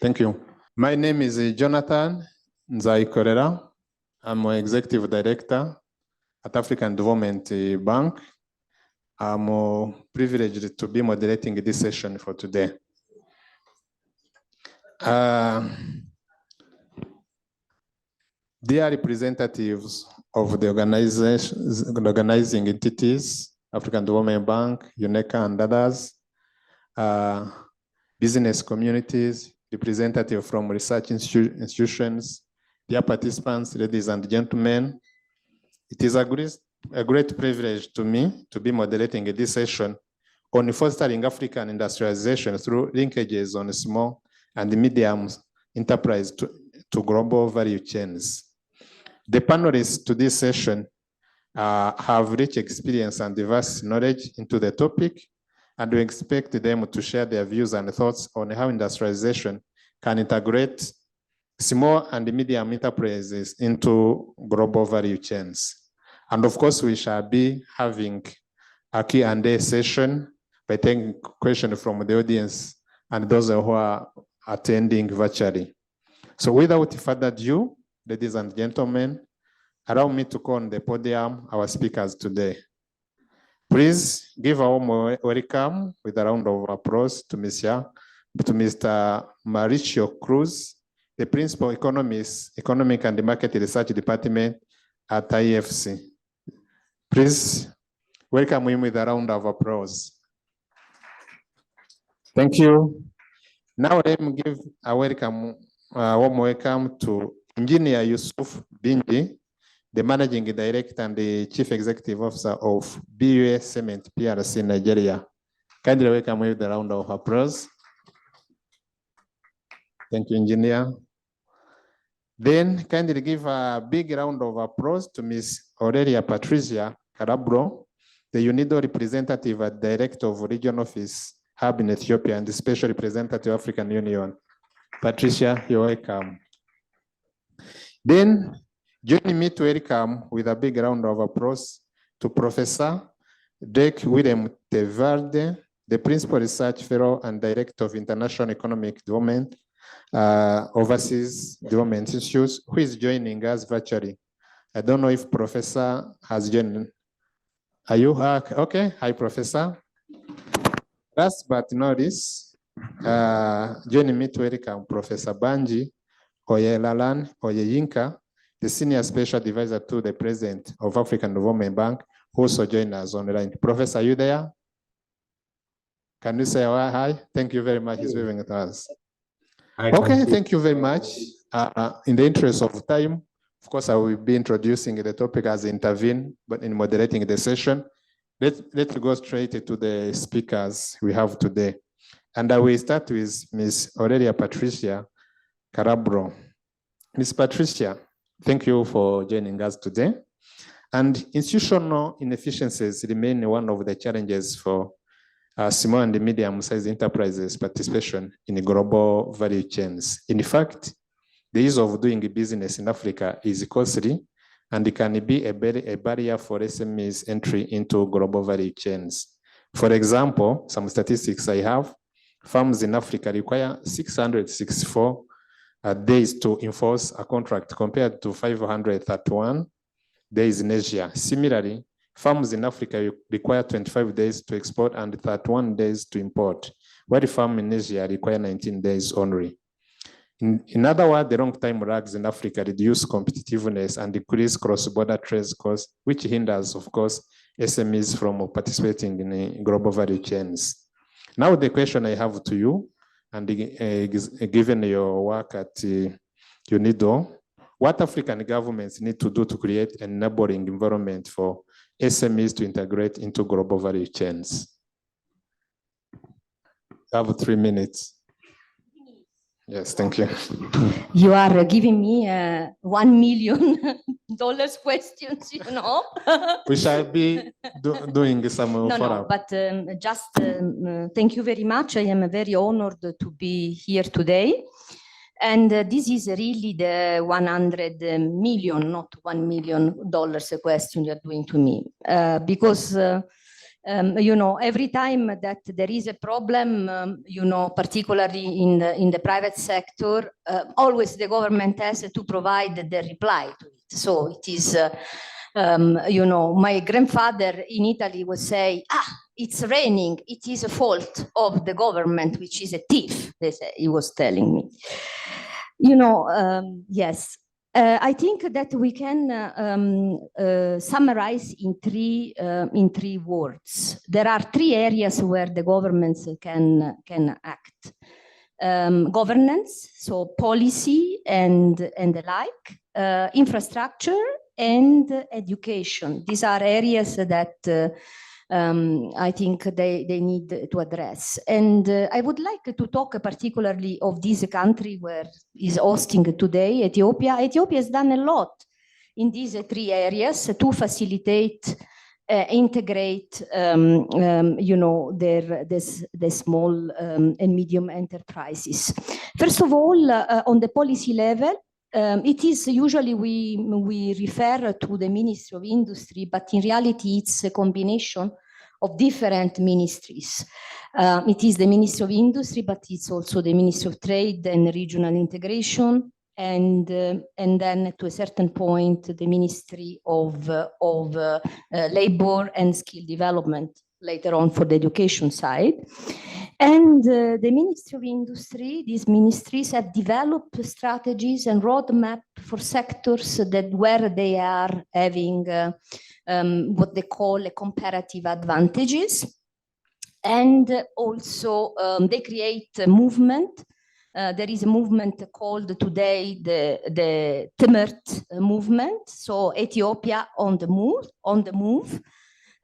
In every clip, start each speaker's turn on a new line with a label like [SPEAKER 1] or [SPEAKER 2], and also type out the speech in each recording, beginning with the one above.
[SPEAKER 1] Thank you. My name is Jonathan Nzai-Korera. I'm an executive director at African Development Bank. I'm privileged to be moderating this session for today. Dear representatives of the organizing entities, African Development Bank, UNECA, and others, business communities, representatives from research institutions, dear participants, ladies and gentlemen, it is a great privilege to me to be moderating this session on fostering African industrialization through linkages on small and medium enterprise to global value chains. The panelists to this session have rich experience and diverse knowledge into the topic, and we expect them to share their views and thoughts on how industrialization can integrate small and medium enterprises into global value chains. And of course, we shall be having a Q&A session by taking questions from the audience and those who are attending virtually. So without further ado, ladies and gentlemen, allow me to call on the podium our speakers today. Please give a warm welcome with a round of applause to Mr. Mauricio Cruz, the Principal Economist, Economic and Market Research Department at IFC. Please welcome him with a round of applause. Thank you. Now let me give a warm welcome to Engineer Yusuf Binji, the Managing Director and the Chief Executive Officer of BUA Cement PLC Nigeria. Kindly welcome with a round of applause. Thank you, Engineer. Then kindly give a big round of applause to Ms. Aurelia Patricia Carabro, the UNIDO representative and Director of Region Office Hub in Ethiopia and the Special Representative of African Union. Patricia, you're welcome. Then join me to welcome with a big round of applause to Professor Drake William Tevalde, the Principal Research Fellow and Director of International Economic Development, Overseas Development Institutes, who is joining us virtually. I don't know if Professor has joined. Are you okay? Hi, Professor. Last but not least, joining me to welcome Professor Banji Oyelalan Oyeyinka, the Senior Special Advisor to the President of African Development Bank, who also joined us online. Professor, are you there? Can you say hi? Thank you very much. He's waving at us. Okay, thank you very much. In the interest of time, of course, I will be introducing the topic as I intervene, but in moderating the session, let's go straight to the speakers we have today. And I will start with Ms. Aurelia Patricia Carabro. Ms. Patricia, thank you for joining us today. And institutional inefficiencies remain one of the challenges for small and medium-sized enterprises' participation in global value chains. In fact, the ease of doing business in Africa is costly, and it can be a barrier for SMEs' entry into global value chains. For example, some statistics I have, firms in Africa require 664 days to enforce a contract compared to 531 days in Asia. Similarly, firms in Africa require 25 days to export and 31 days to import, while firms in Asia require 19 days only. In other words, the long time lags in Africa reduce competitiveness and decrease cross-border trade costs, which hinders, of course, SMEs from participating in global value chains. Now, the question I have to you, and given your work at UNIDO, what African governments need to do to create an enabling environment for SMEs to integrate into global value chains? I have 3 minutes. Yes, thank you.
[SPEAKER 2] You are giving me $1 million questions, you know.
[SPEAKER 1] We shall be doing some follow-up.
[SPEAKER 2] But just thank you very much. I am very honored to be here today. And this is really the 100 million, not $1 million question you're doing to me. Because You know, every time that there is a problem, you know, particularly in the private sector, always the government has to provide the reply to it. So it is, you know, my grandfather in Italy would say, it's raining, it is a fault of the government, which is a thief, he was telling me. You know, yes. I think that we can summarize in three words. There are three areas where the governments can act. Governance, so policy and the like, infrastructure and education. These are areas that I think they need to address. And I would like to talk particularly of this country where is hosting today, Ethiopia. Ethiopia has done a lot in these three areas to facilitate, integrate, you know, the small and medium enterprises. First of all, on the policy level, it is usually we refer to the Ministry of Industry, but in reality it's a combination of different ministries. It is the Ministry of Industry, but it's also the Ministry of Trade and Regional Integration, and then to a certain point the Ministry of Labor and Skill Development later on for the education side. And the Ministry of Industry, these ministries have developed strategies and roadmap for sectors that where they are having what they call a comparative advantages. And also they create a movement. There is a movement called today the Timert movement. So Ethiopia on the move.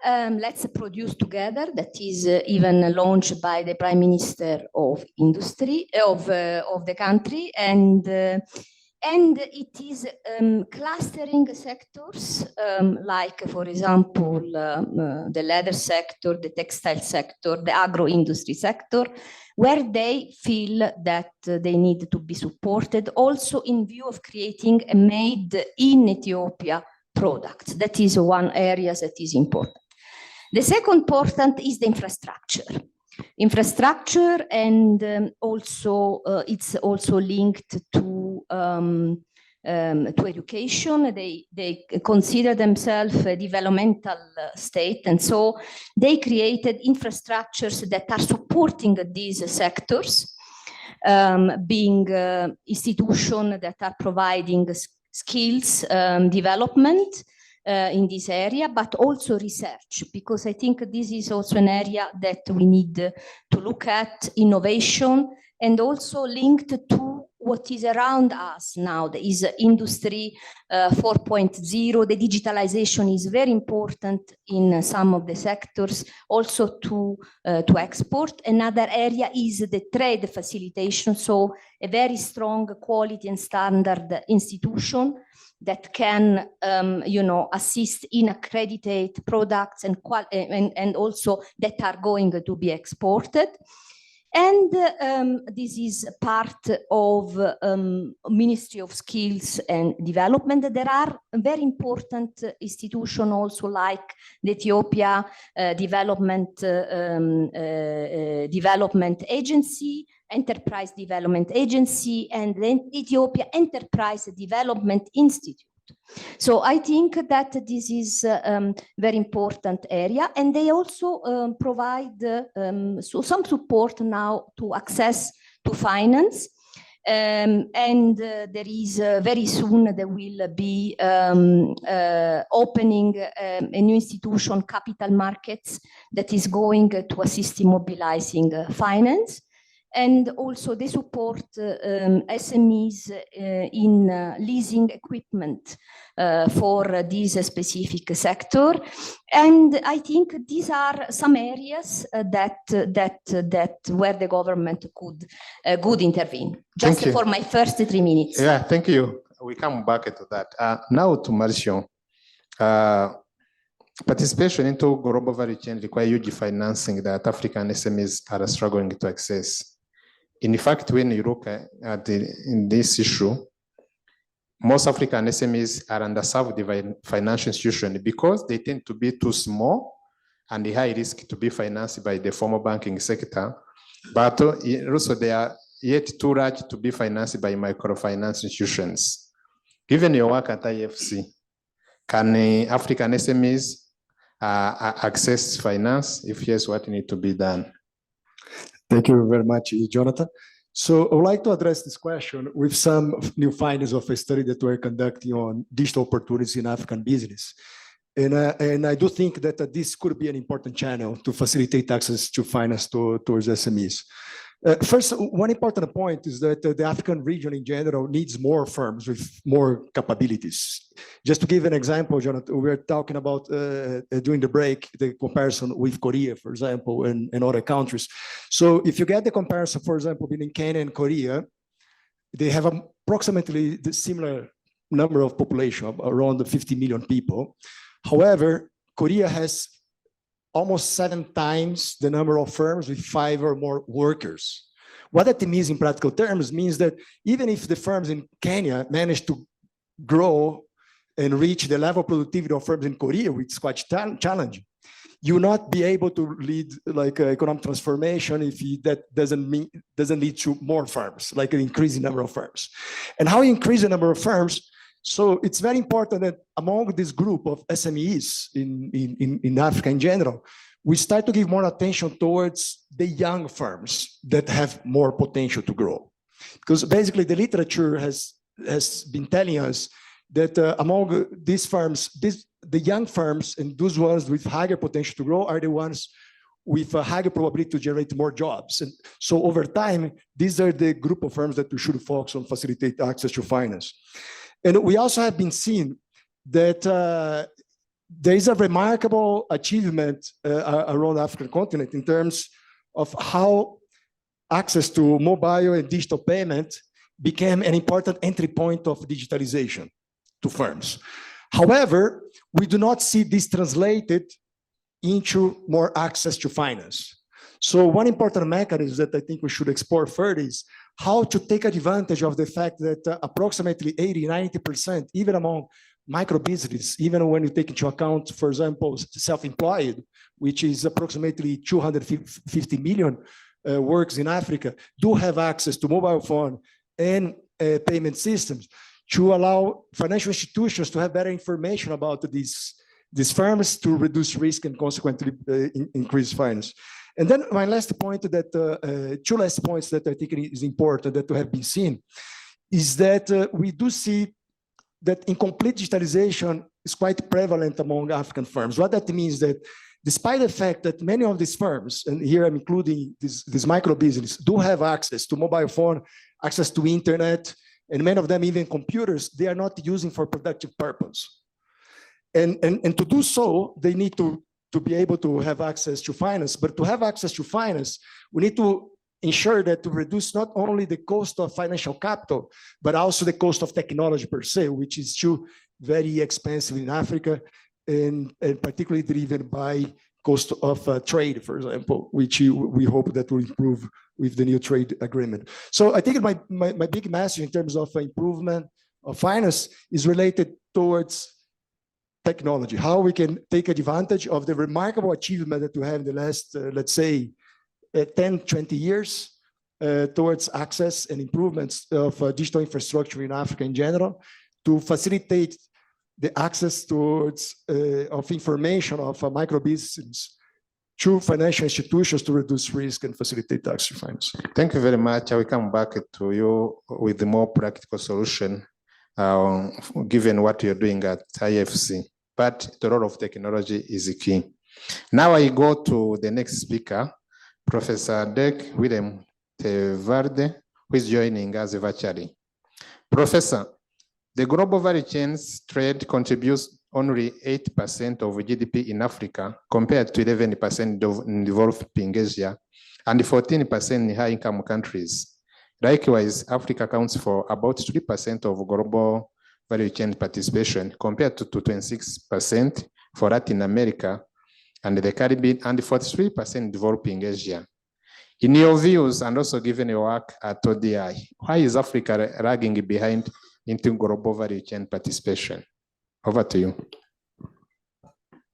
[SPEAKER 2] Let's produce together. That is even launched by the Prime Minister of Industry of the country, and it is clustering sectors like, for example, the leather sector, the textile sector, the agro-industry sector, where they feel that they need to be supported, also in view of creating a made in Ethiopia product. That is one area that is important. The second important is the infrastructure. Infrastructure, and also it's also linked to education. They consider themselves a developmental state, and so they created infrastructures that are supporting these sectors, being institutions that are providing skills development in this area, but also research, because I think this is also an area that we need to look at, innovation, and also linked to what is around us now. There is industry 4.0. The digitalization is very important in some of the sectors, also to export. Another area is the trade facilitation, so a very strong quality and standard institution that can, you know, assist in accredited products and also that are going to be exported. And this is part of Ministry of Skills and Development. There are very important institutions also like the Ethiopia Development Agency, Enterprise Development Agency, and the Ethiopia Enterprise Development Institute. So I think that this is a very important area, and they also provide some support now to access to finance. And there is very soon there will be opening a new institution, Capital Markets, that is going to assist in mobilizing finance. And also they support SMEs in leasing equipment for this specific sector. And I think these are some areas that where the government could intervene. Just for my first 3 minutes.
[SPEAKER 1] Yeah, thank you. We come back to that. Now to Marcio. Participation into global value chain requires huge financing that African SMEs are struggling to access. In fact, when you look at in this issue, most African SMEs are underserved by financial institutions because they tend to be too small and high risk to be financed by the formal banking sector, but also they are yet too large to be financed by microfinance institutions. Given your work at IFC, can African SMEs access finance? If yes, what needs to be done?
[SPEAKER 3] Thank you very much, Jonathan. So I would like to address this question with some new findings of a study that we're conducting on digital opportunities in African business. And I do think that this could be an important channel to facilitate access to finance towards SMEs. First, one important point is that the African region in general needs more firms with more capabilities. Just to give an example, Jonathan, we were talking about during the break, the comparison with Korea, for example, and other countries. So if you get the comparison, for example, between Kenya and Korea, they have approximately the similar number of population, of around 50 million people. However, Korea has almost 7 times the number of firms with 5 or more workers. What that means in practical terms means that even if the firms in Kenya manage to grow and reach the level of productivity of firms in Korea, which is quite challenging, you will not be able to lead like economic transformation if that doesn't lead to more firms, like an increasing number of firms. And how you increase the number of firms? So it's very important that among this group of SMEs in Africa in general, we start to give more attention towards the young firms that have more potential to grow. Because basically the literature has been telling us that among these firms, the young firms and those ones with higher potential to grow are the ones with a higher probability to generate more jobs. And so over time, these are the group of firms that we should focus on, facilitate access to finance. And we also have been seeing that there is a remarkable achievement around the African continent in terms of how access to mobile and digital payment became an important entry point of digitalization to firms. However, we do not see this translated into more access to finance. So one important mechanism that I think we should explore further is how to take advantage of the fact that approximately 80–90%, even among micro businesses, even when you take into account, for example, self-employed, which is approximately 250 million works in Africa, do have access to mobile phone and payment systems to allow financial institutions to have better information about these firms to reduce risk and consequently increase finance. And then my last point that, 2 last points that I think is important that have been seen is that we do see that incomplete digitalization is quite prevalent among African firms. What that means that despite the fact that many of these firms, and here I'm including this micro business, do have access to mobile phone, access to internet, and many of them even computers, they are not using for productive purpose. And to do so, they need to be able to have access to finance, but to have access to finance, we need to ensure that to reduce not only the cost of financial capital, but also the cost of technology per se, which is still very expensive in Africa, and particularly driven by cost of trade, for example, which we hope that will improve with the new trade agreement. So I think my big message in terms of improvement of finance is related towards technology, how we can take advantage of the remarkable achievement that we have in the last, let's say, 10–20 years towards access and improvements of digital infrastructure in Africa in general to facilitate the access towards of information of micro businesses to financial institutions to reduce risk and facilitate access to finance.
[SPEAKER 1] Thank you very much. I will come back to you with the more practical solution, given what you're doing at IFC. But the role of technology is key. Now I go to the next speaker, Professor Dirk Willem Tevelde, who is joining us virtually. Professor, the global value chains trade contributes only 8% of GDP in Africa compared to 11% in developing Asia and 14% in high-income countries. Likewise, Africa accounts for about 3% of global value chain participation compared to 26% for Latin America and the Caribbean and 43% in developing Asia. In your views, and also given your work at ODI, why is Africa lagging behind into global value chain participation? Over to you.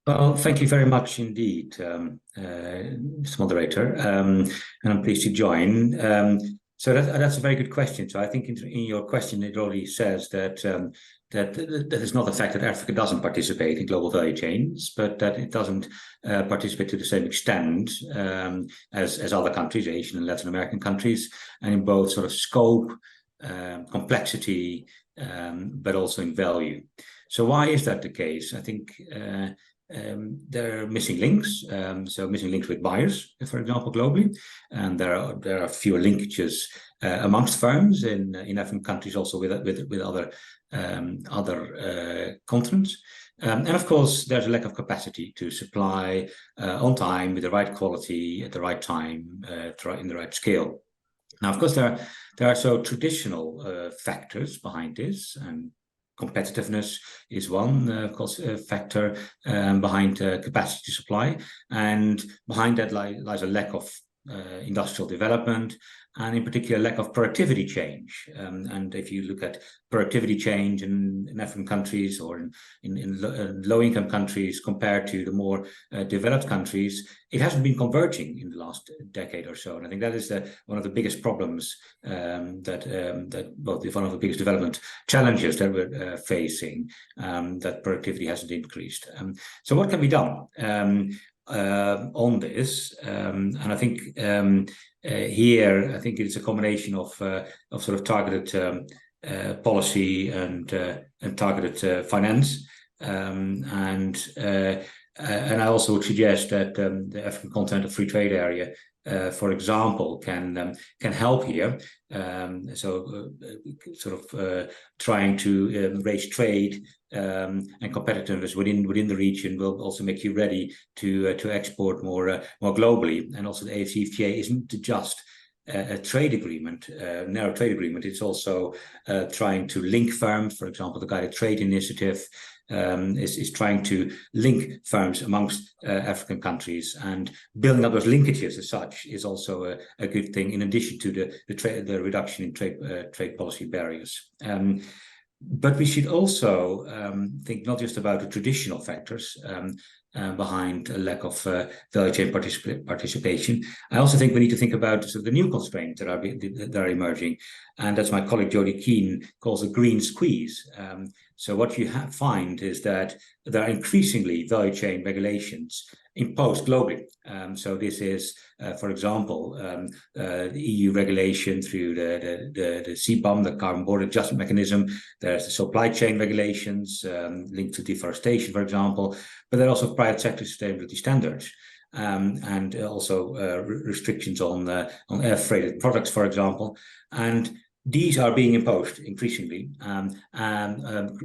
[SPEAKER 4] Well, thank you very much indeed, Mr. Moderator, and I'm pleased to join. So that's a very good question. So I think in your question, it already says that that is not the fact that Africa doesn't participate in global value chains, but that it doesn't participate to the same extent as other countries, Asian and Latin American countries, and in both sort of scope, complexity, but also in value. So why is that the case? I think there are missing links, so missing links with buyers, for example, globally, and there are fewer linkages amongst firms in African countries, also with other continents, and of course there's a lack of capacity to supply on time with the right quality at the right time, in the right scale. Now, of course, there are so traditional factors behind this, and competitiveness is one, of course, factor behind capacity to supply, and behind that lies a lack of industrial development, and in particular lack of productivity change. And if you look at productivity change in African countries or in low-income countries compared to the more developed countries, it hasn't been converging in the last decade or so. And I think that is one of the biggest problems, one of the biggest development challenges that we're facing, that productivity hasn't increased. So what can be done on this? And I think here, I think it's a combination of sort of targeted policy and targeted finance, and I also would suggest that the African Continental Free Trade Area, for example, can help here. Trying to raise trade and competitiveness within the region will also make you ready to export more globally. And also the AEC isn't just a trade agreement, narrow trade agreement. It's also trying to link firms. For example, the Guided Trade Initiative is trying to link firms amongst African countries, and building up those linkages as such is also a good thing, in addition to the reduction in trade policy barriers. But we should also think not just about the traditional factors behind a lack of value chain participation. I also think we need to think about sort of the new constraints that are emerging, and that's my colleague Jody Keane calls a green squeeze. So what you find is that there are increasingly value chain regulations imposed globally. So this is, for example, the EU regulation through the CBAM, the Carbon Border Adjustment Mechanism. There's the supply chain regulations linked to deforestation, for example, but there are also private sector sustainability standards. And also restrictions on air freighted products, for example. And these are being imposed increasingly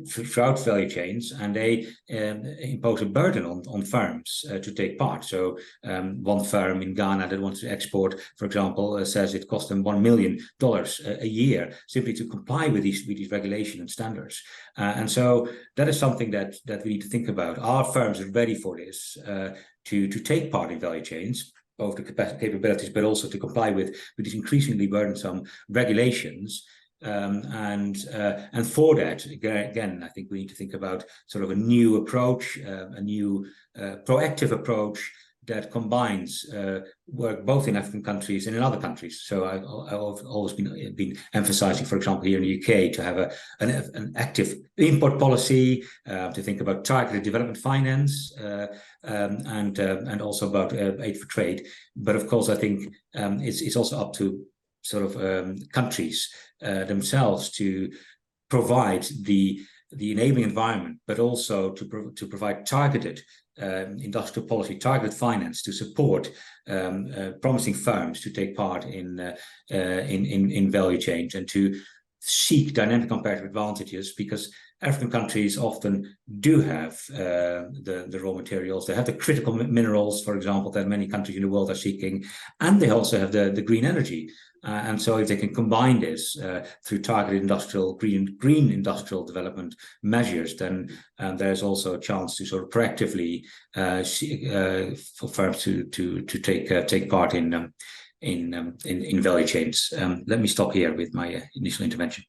[SPEAKER 4] throughout value chains, and they impose a burden on firms to take part. So one firm in Ghana that wants to export, for example, says it costs them $1 million a year simply to comply with these regulations and standards. And so that is something that we need to think about. Are firms ready for this, to take part in value chains, both the capabilities, but also to comply with these increasingly burdensome regulations? And for that, again, I think we need to think about sort of a new approach, a new proactive approach that combines work both in African countries and in other countries. So I've always been emphasizing, for example, here in the UK, to have an active import policy, to think about targeted development finance, and also about aid for trade. But of course, I think it's also up to sort of countries themselves to provide the enabling environment, but also to provide targeted industrial policy, targeted finance to support promising firms to take part in value chains, and to seek dynamic comparative advantages, because African countries often do have the raw materials. They have the critical minerals, for example, that many countries in the world are seeking, and they also have the green energy. And so if they can combine this through targeted green industrial development measures, then there's also a chance to sort of proactively for firms to take part in value chains. Let me stop here with my initial intervention.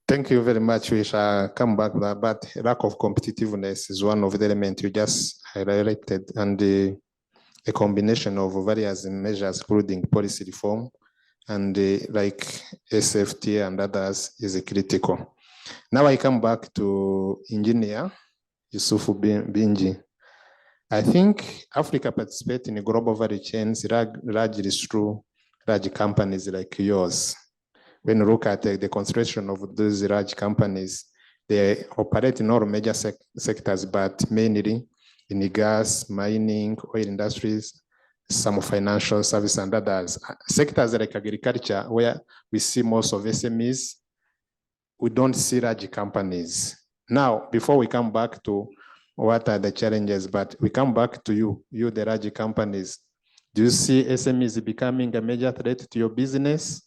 [SPEAKER 1] Thank you very much. We shall come back to that, but lack of competitiveness is one of the elements you just highlighted, and a combination of various measures, including policy reform and like SFT and others is critical. Now I come back to Engineer Yusufu Binji. I think Africa participates in global value chains largely through large companies like yours. When you look at the concentration of those large companies, they operate in all major sectors, but mainly in the gas, mining, oil industries, some financial service and others. Sectors like agriculture, where we see most of SMEs, we don't see large companies. Now, before we come back to what are the challenges, but we come back to you the large companies. Do you see SMEs becoming a major threat to your business?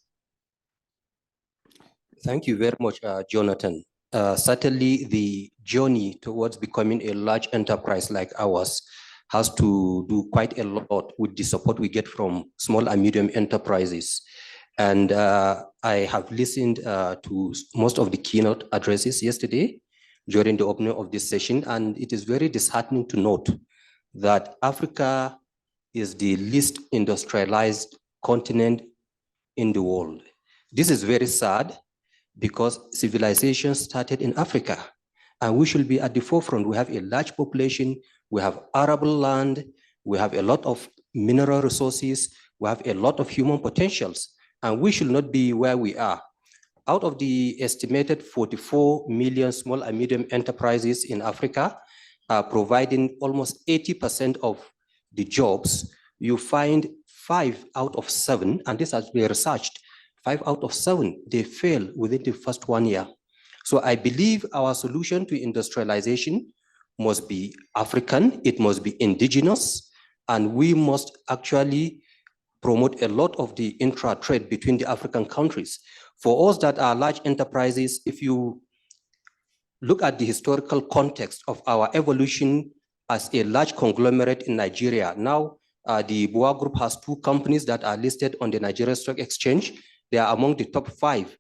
[SPEAKER 5] Thank you very much, Jonathan. Certainly, the journey towards becoming a large enterprise like ours has to do quite a lot with the support we get from small and medium enterprises. And I have listened to most of the keynote addresses yesterday during the opening of this session, and it is very disheartening to note that Africa is the least industrialized continent in the world. This is very sad, because civilization started in Africa, and we should be at the forefront. We have a large population, we have arable land, we have a lot of mineral resources, we have a lot of human potentials, and we should not be where we are. Out of the estimated 44 million small and medium enterprises in Africa, providing almost 80% of the jobs, you find 5 out of 7, and this has been researched, 5 out of 7, they fail within the first 1 year. So I believe our solution to industrialization must be African, it must be indigenous, and we must actually promote a lot of the intra-trade between the African countries. For us that are large enterprises, if you look at the historical context of our evolution as a large conglomerate in Nigeria, now the Boa Group has 2 companies that are listed on the Nigeria Stock Exchange. They are among the top 5.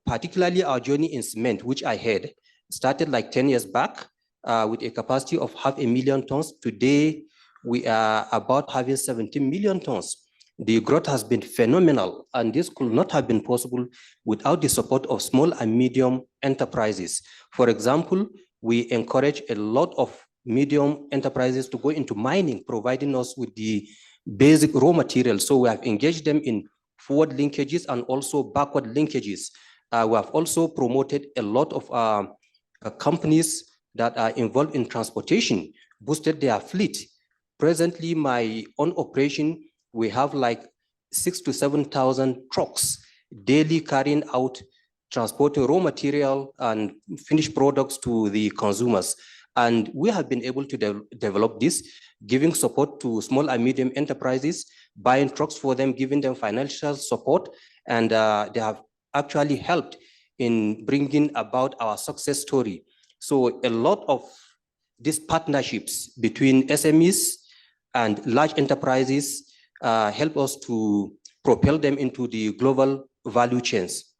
[SPEAKER 5] Particularly our journey in cement, which I had, started like 10 years back with a capacity of 500,000 tons. Today, we are about having 17 million tons. The growth has been phenomenal, and this could not have been possible without the support of small and medium enterprises. For example, we encourage a lot of medium enterprises to go into mining, providing us with the basic raw materials. So we have engaged them in forward linkages and also backward linkages. We have also promoted a lot of companies that are involved in transportation, boosted their fleet. Presently, my own operation, we have like 6,000 to 7,000 trucks daily carrying out, transporting raw material and finished products to the consumers. And we have been able to develop this, giving support to small and medium enterprises, buying trucks for them, giving them financial support, and they have actually helped in bringing about our success story. So a lot of these partnerships between SMEs and large enterprises help us to propel them into the global value chains.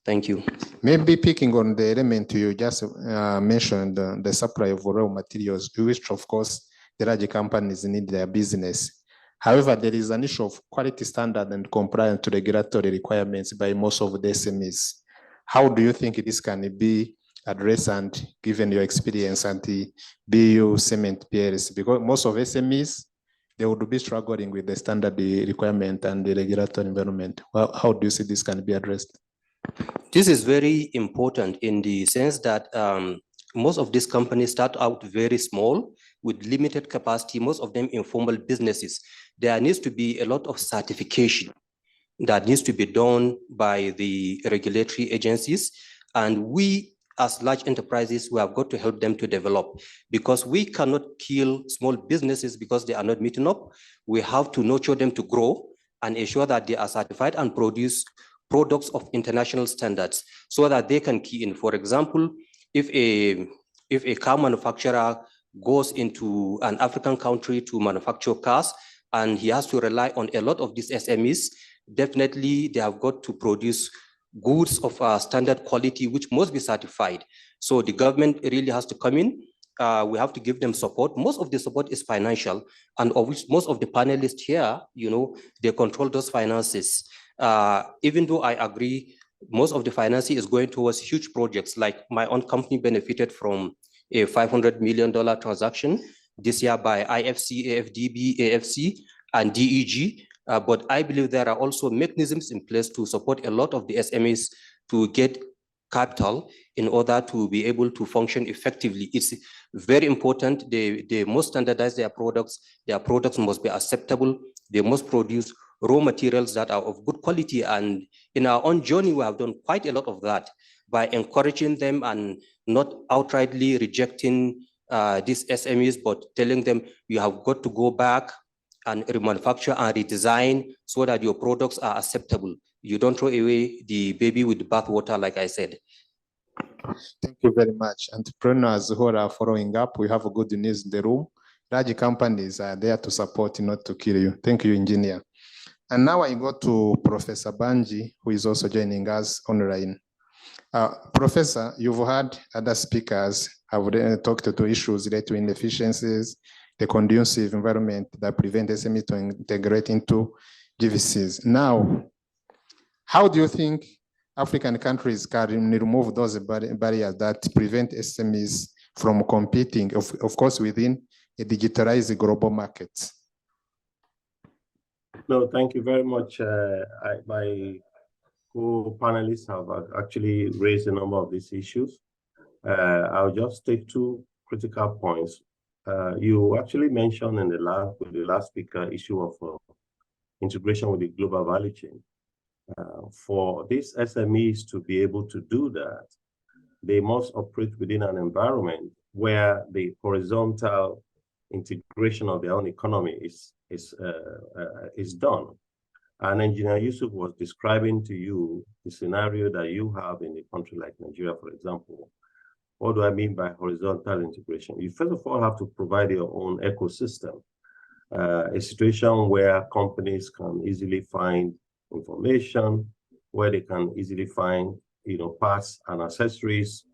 [SPEAKER 5] Thank you.
[SPEAKER 1] Maybe picking on the element you just mentioned, the supply of raw materials, which of course the large companies need their business. However, there is an issue of quality standard and compliance to regulatory requirements by most of the SMEs. How do you think this can be addressed, and given your experience at the BU Cement PLC? Because most of SMEs, they would be struggling with the standard requirement and the regulatory environment. Well, how do you see this can be addressed?
[SPEAKER 5] This is very important in the sense that most of these companies start out very small with limited capacity, most of them informal businesses. There needs to be a lot of certification that needs to be done by the regulatory agencies. And we, as large enterprises, we have got to help them to develop, because we cannot kill small businesses because they are not meeting up. We have to nurture them to grow and ensure that they are certified and produce products of international standards so that they can key in. For example, if a car manufacturer goes into an African country to manufacture cars and he has to rely on a lot of these SMEs, definitely they have got to produce goods of standard quality, which must be certified. So the government really has to come in. We have to give them support. Most of the support is financial, and of which most of the panelists here, they control those finances. Even though I agree, most of the financing is going towards huge projects. Like my own company benefited from a $500 million transaction this year by IFC, AFDB, AFC, and DEG. But I believe there are also mechanisms in place to support a lot of the SMEs to get capital in order to be able to function effectively. It's very important. They must standardize their products. Their products must be acceptable. They must produce raw materials that are of good quality. And in our own journey, we have done quite a lot of that by encouraging them and not outrightly rejecting these SMEs, but telling them you have got to go back and remanufacture and redesign so that your products are acceptable. You don't throw away the baby with the bathwater, like I said.
[SPEAKER 1] Thank you very much. Entrepreneurs who are following up, we have a good news in the room. Large companies are there to support, not to kill you. Thank you, engineer. And now I go to Professor Banji, who is also joining us online. Professor, you've heard other speakers have talked to issues related to inefficiencies, the conducive environment that prevent SME to integrate into GVCs. Now, how do you think African countries can remove those barriers that prevent SMEs from competing, of course, within a digitalized global market?
[SPEAKER 6] No, thank you very much. My co-panelists have actually raised a number of these issues. I'll just take two critical points. You actually mentioned in the last speaker issue of integration with the global value chain. For these SMEs to be able to do that, they must operate within an environment where the horizontal integration of their own economy is done. And Engineer Yusuf was describing to you the scenario that you have in a country like Nigeria, for example. What do I mean by horizontal integration? You first of all have to provide your own ecosystem, a situation where companies can easily find information, where they can easily find, parts and accessories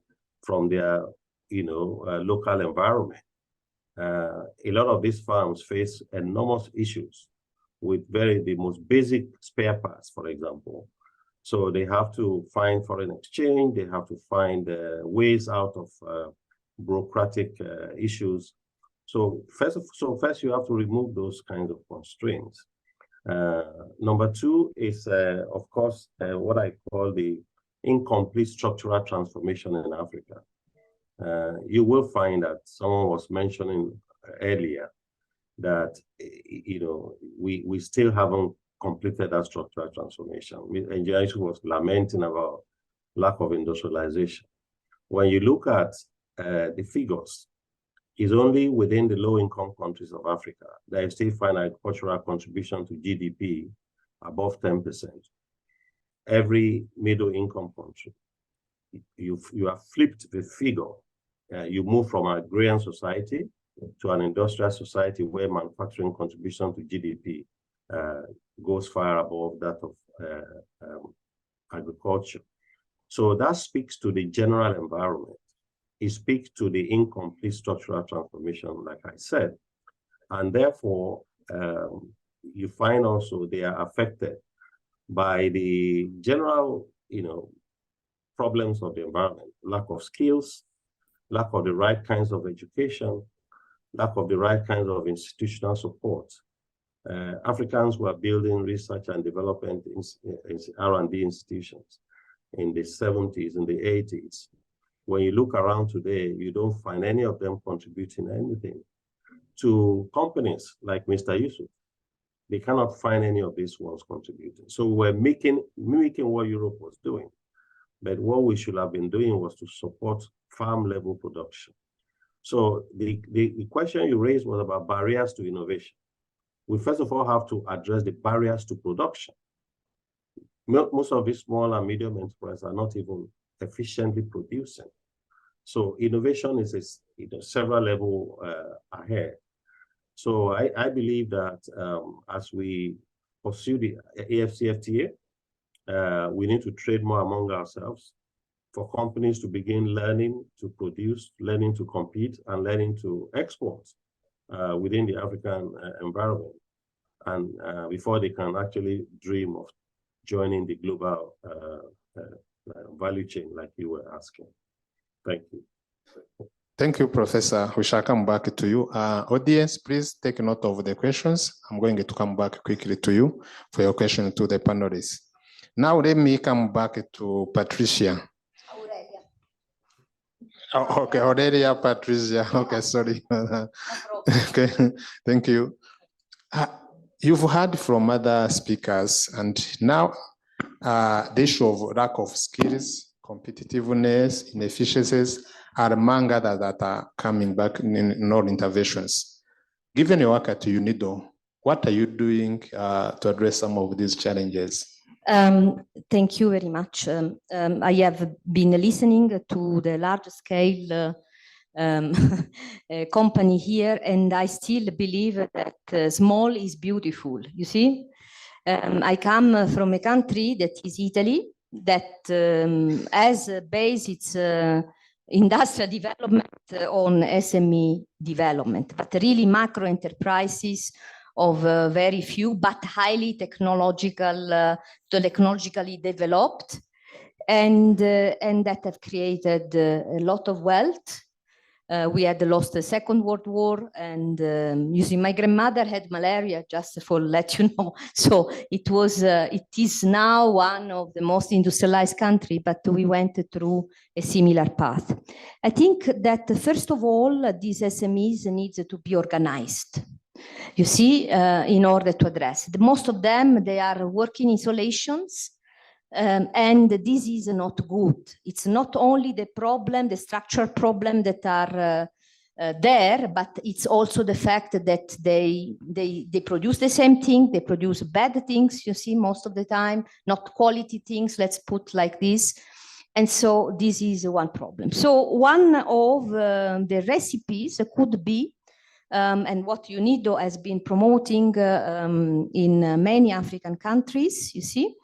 [SPEAKER 6] from their, local environment. A lot of these firms face enormous issues with the most basic spare parts, for example. So they have to find foreign exchange, they have to find ways out of bureaucratic issues. So first you have to remove those kinds of constraints. Number two is, of course, what I call the incomplete structural transformation in Africa. You will find that someone was mentioning earlier that we still haven't completed that structural transformation. Engineer was lamenting about lack of industrialization. When you look at the figures, it's only within the low-income countries of Africa that you still find agricultural contribution to GDP above 10%. Every middle-income country, you have flipped the figure. You move from an agrarian society to an industrial society where manufacturing contribution to GDP goes far above that of agriculture. So that speaks to the general environment. It speaks to the incomplete structural transformation, like I said. And therefore, you find also they are affected by the general, problems of the environment, lack of skills, lack of the right kinds of education, lack of the right kinds of institutional support. Africans who are building research and development in R&D institutions in the 70s and the 80s. When you look around today, you don't find any of them contributing anything to companies like Mr. Yusuf. They cannot find any of these ones contributing. So we're mimicking what Europe was doing. But what we should have been doing was to support farm-level production. So the question you raised was about barriers to innovation. We first of all have to address the barriers to production. Most of these small and medium enterprises are not even efficiently producing. So innovation is several levels ahead. So I believe that as we pursue the AFCFTA, We need to trade more among ourselves, for companies to begin learning to produce, learning to compete, and learning to export within the African environment, and before they can actually dream of joining the global value chain like you were asking. Thank you.
[SPEAKER 1] Thank you, Professor. We shall come back to you. Audience, please take note of the questions. I'm going to come back quickly to you for your question to the panelists. Now let me come back to Patricia.
[SPEAKER 2] Aurelia.
[SPEAKER 1] Oh, okay, Aurelia, Patricia. Okay, sorry.
[SPEAKER 2] No
[SPEAKER 1] Okay, thank you. You've heard from other speakers, and now the issue of lack of skills, competitiveness, inefficiencies are among others that are coming back in all interventions. Given your work at UNIDO, what are you doing to address some of these challenges?
[SPEAKER 2] Thank you very much. I have been listening to the large scale company here, and I still believe that small is beautiful. You see, I come from a country that is Italy, that has based its industrial development on SME development, but really macro enterprises of very few, but highly technologically developed, and that have created a lot of wealth. We had lost the Second World War, and you see, my grandmother had malaria, just for let you know. So it is now one of the most industrialized countries, but we went through a similar path. I think that first of all, these SMEs need to be organized. You see, in order to address it. Most of them, they are working isolations. And this is not good. It's not only the problem, the structural problem that are there, but it's also the fact that they produce the same thing, they produce bad things, you see, most of the time, not quality things, let's put like this. And so this is one problem. So one of the recipes could be, and what UNIDO has been promoting in many African countries, you see,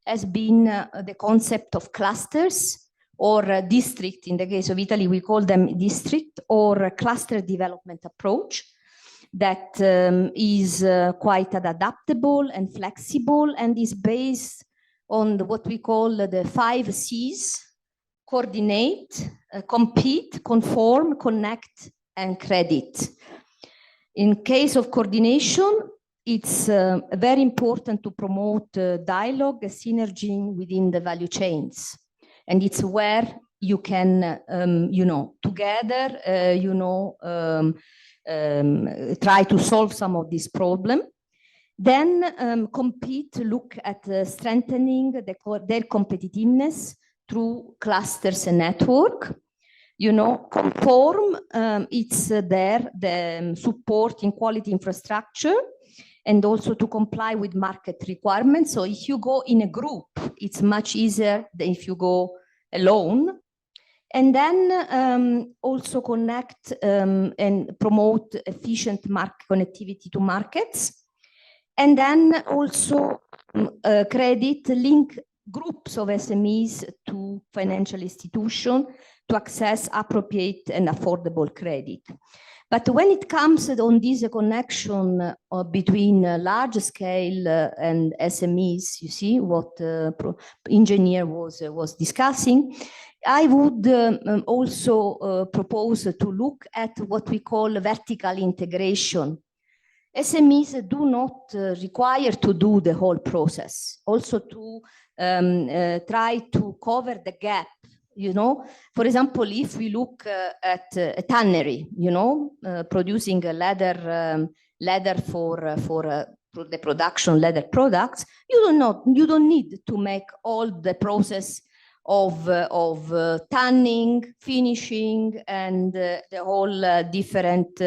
[SPEAKER 2] has been the concept of clusters or district. In the case of Italy, we call them district or cluster development approach that is quite adaptable and flexible and is based on what we call the 5 C's: coordinate, compete, conform, connect, and credit. In case of coordination, it's very important to promote dialogue, synergy within the value chains. And it's where you can, together, try to solve some of this problem. Then compete, look at strengthening their competitiveness through clusters and network. Conform, it's there, the support in quality infrastructure, and also to comply with market requirements. So if you go in a group, it's much easier than if you go alone. And then also connect and promote efficient market connectivity to markets. And then also link groups of SMEs to financial institutions to access appropriate and affordable credit. But when it comes on this connection between large scale and SMEs, you see what engineer was discussing, I would also propose to look at what we call vertical integration. SMEs do not require to do the whole process, also to try to cover the gap. For example, if we look at a tannery, producing a leather for the production leather products, you don't need to make all the process of tanning, finishing, and the whole different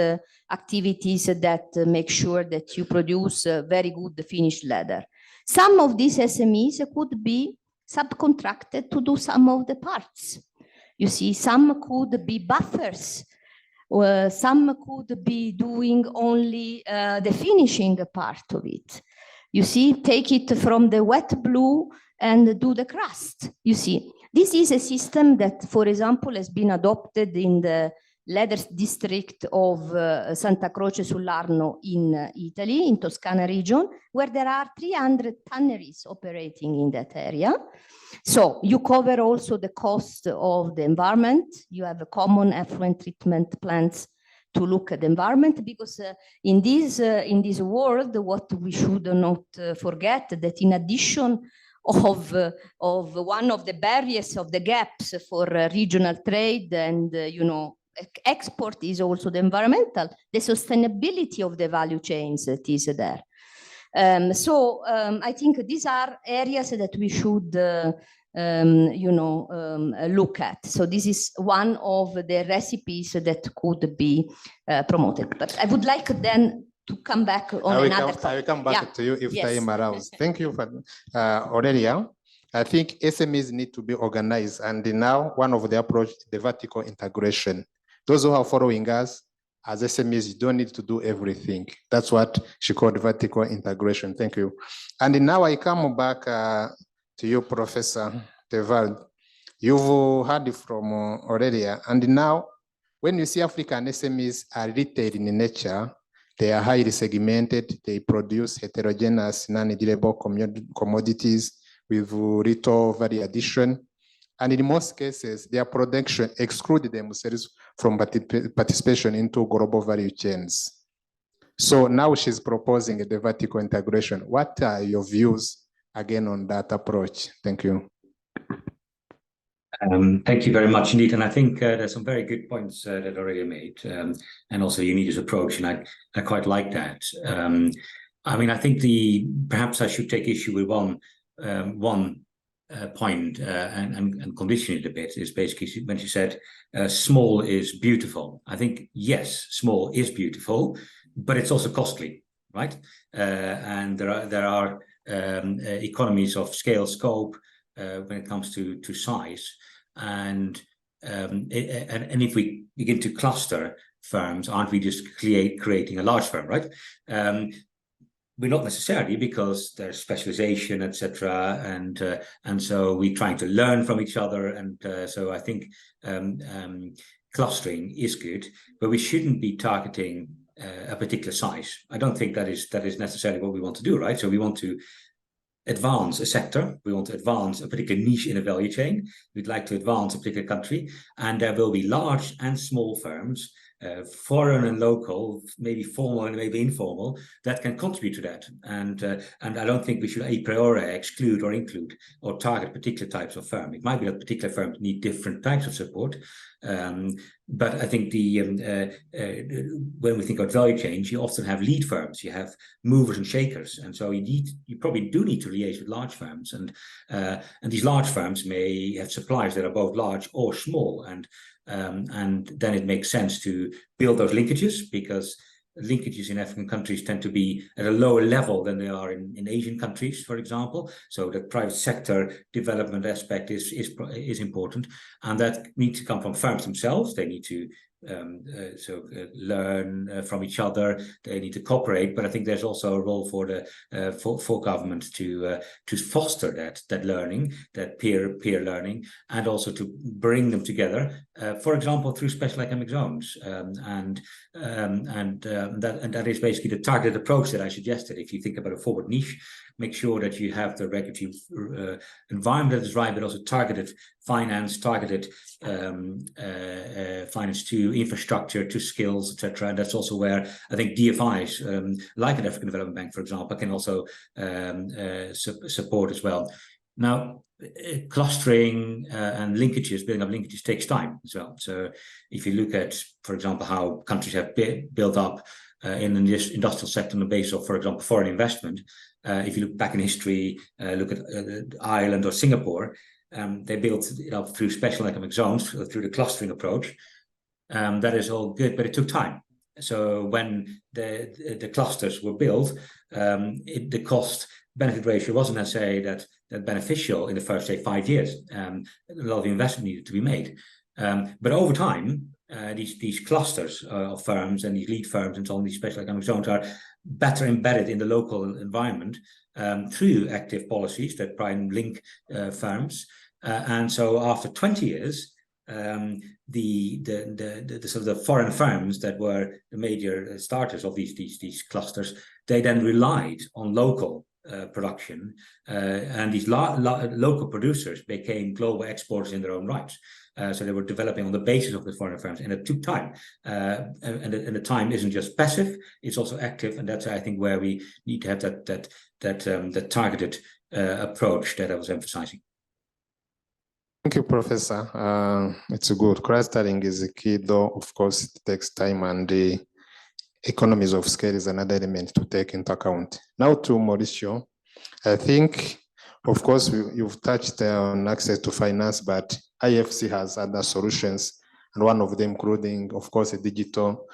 [SPEAKER 2] activities that make sure that you produce very good finished leather. Some of these SMEs could be subcontracted to do some of the parts. You see, some could be buffers, or some could be doing only the finishing part of it. You see, take it from the wet blue and do the crust, you see. This is a system that, for example, has been adopted in the leather district of Santa Croce sull'Arno in Italy, in Toscana region, where there are 300 tanneries operating in that area. So you cover also the cost of the environment. You have a common effluent treatment plants to look at the environment, because in this world, what we should not forget, that in addition of one of the barriers, of the gaps for regional trade and export, is also the environmental, the sustainability of the value chains that is there. I think these are areas that we should look at. So this is one of the recipes that could be promoted. But I would like then to come back on another topic.
[SPEAKER 1] I will come back to you if time allows. Thank you for Aurelia. I think SMEs need to be organized, and now one of the approach is the vertical integration. Those who are following us as SMEs, you don't need to do everything. That's what she called vertical integration. Thank you. And now I come back to you, Professor Tevald. You've heard it from Aurelia. And now, when you see African SMEs are retail in nature, they are highly segmented. They produce heterogeneous, non-durable commodities with little value addition. And in most cases, their production excluded themselves from participation into global value chains. So now she's proposing the vertical integration. What are your views again on that approach? Thank you.
[SPEAKER 4] Thank you very much indeed. And I think there's some very good points that Aurelia made, and also Unida's approach, and I quite like that. I mean, I think perhaps I should take issue with one point and condition it a bit, is basically when she said small is beautiful. I think, yes, small is beautiful, but it's also costly, right? And there are economies of scale, scope when it comes to size. And if we begin to cluster firms, aren't we just creating a large firm, right? We're not necessarily, because there's specialization, etc., and so we're trying to learn from each other, and so I think clustering is good, but we shouldn't be targeting a particular size. I don't think that is necessarily what we want to do, right? So we want to advance a sector, we want to advance a particular niche in a value chain, we'd like to advance a particular country, and there will be large and small firms, foreign and local, maybe formal and maybe informal, that can contribute to that. And I don't think we should a priori exclude or include or target particular types of firm. It might be that particular firms need different types of support. But I think when we think about value chains, you often have lead firms, you have movers and shakers, and so you probably do need to liaise with large firms, and these large firms may have suppliers that are both large or small, and then it makes sense to build those linkages, because linkages in African countries tend to be at a lower level than they are in Asian countries, for example. So the private sector development aspect is important, and that needs to come from firms themselves. They need to learn from each other. They need to cooperate, but I think there's also a role for government to foster that learning, that peer learning, and also to bring them together. For example, through special economic zones, and that is basically the targeted approach that I suggested. If you think about a forward niche, make sure that you have the regulatory environment that is right, but also targeted finance, targeted finance to infrastructure, to skills, etc. And that's also where I think DFIs, like an African Development Bank, for example, can also support as well. Now, clustering and linkages, building up linkages takes time as well. So if you look at, for example, how countries have built up in the industrial sector on the basis of, for example, foreign investment, if you look back in history, look at Ireland or Singapore, they built it up through special economic zones, through the clustering approach. That is all good, but it took time. So when the clusters were built, the cost-benefit ratio wasn't necessarily that beneficial in the first, say, 5 years. A lot of investment needed to be made. But over time, these clusters of firms and these lead firms and so on, these special economic zones are better embedded in the local environment, through active policies that try and link firms. And so after 20 years, the sort of the foreign firms that were the major starters of these clusters, they then relied on local production, and these local producers became global exporters in their own rights. So they were developing on the basis of the foreign firms, and it took time. And the time isn't just passive; it's also active, and that's I think where we need to have that targeted approach that I was emphasizing.
[SPEAKER 1] Thank you, Professor. It's good. Clustering is the key, though, of course, it takes time, and the economies of scale is another element to take into account. Now to Mauricio. I think, of course, you've touched on access to finance, but IFC has other solutions, and one of them including, of course, digital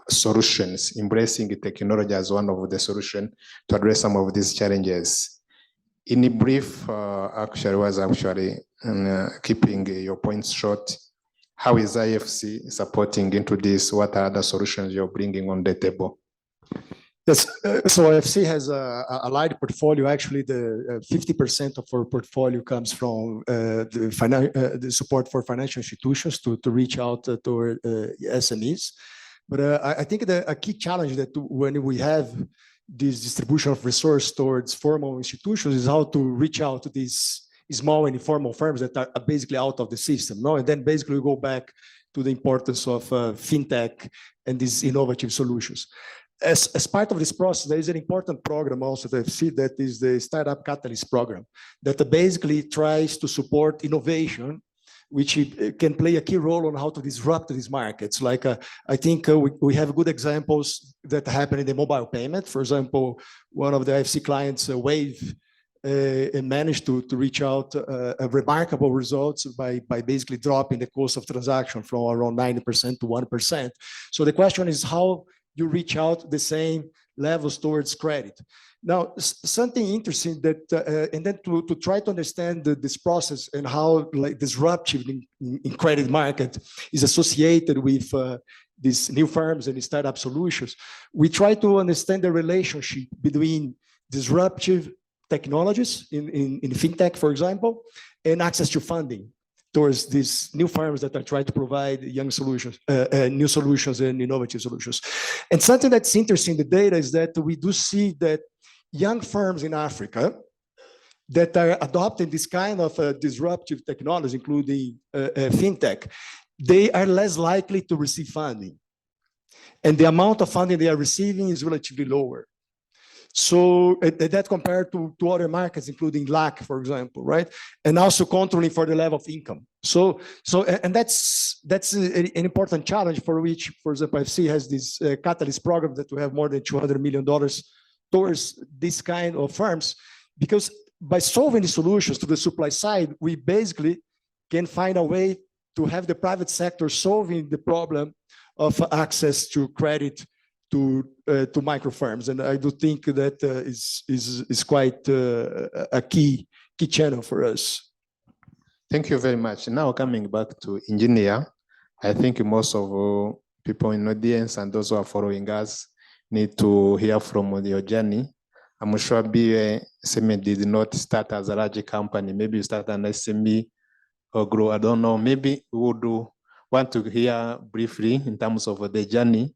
[SPEAKER 1] solutions, embracing technology as one of the solutions to address some of these challenges. In a brief, keeping your points short, how is IFC supporting into this? What are the solutions you're bringing on the table?
[SPEAKER 3] Yes, so IFC has a large portfolio. Actually, the 50% of our portfolio comes from the support for financial institutions to reach out to our SMEs. But I think a key challenge that when we have this distribution of resource towards formal institutions is how to reach out to these small and informal firms that are basically out of the system. No? And then basically we go back to the importance of fintech and these innovative solutions. As part of this process, there is an important program also that I see, that is the Startup Catalyst program, that basically tries to support innovation, which can play a key role on how to disrupt these markets. Like I think we have good examples that happen in the mobile payment. For example, one of the IFC clients, Wave, managed to reach out remarkable results by basically dropping the cost of transaction from around 90% to 1%. So the question is how you reach out the same levels towards credit. Now, something interesting that, and then to try to understand this process and how like disruptive in credit market is associated with these new firms and startup solutions, we try to understand the relationship between disruptive technologies in fintech, for example, and access to funding towards these new firms that are trying to provide young solutions, new solutions and innovative solutions. And something that's interesting in the data is that we do see that young firms in Africa that are adopting this kind of disruptive technology, including fintech, they are less likely to receive funding. And the amount of funding they are receiving is relatively lower. So that compared to other markets, including LAC, for example, right? And also controlling for the level of income. So and that's an important challenge for which, for example, IFC has this catalyst program that we have more than $200 million towards this kind of firms, because by solving the solutions to the supply side, we basically can find a way to have the private sector solving the problem of access to credit to micro firms, and I do think that is quite a key channel for us.
[SPEAKER 1] Thank you very much. Now coming back to engineer, I think most of people in the audience and those who are following us need to hear from your journey. I'm sure SME did not start as a large company. Maybe you start an SME or grow. I don't know. Maybe we would want to hear briefly in terms of the journey.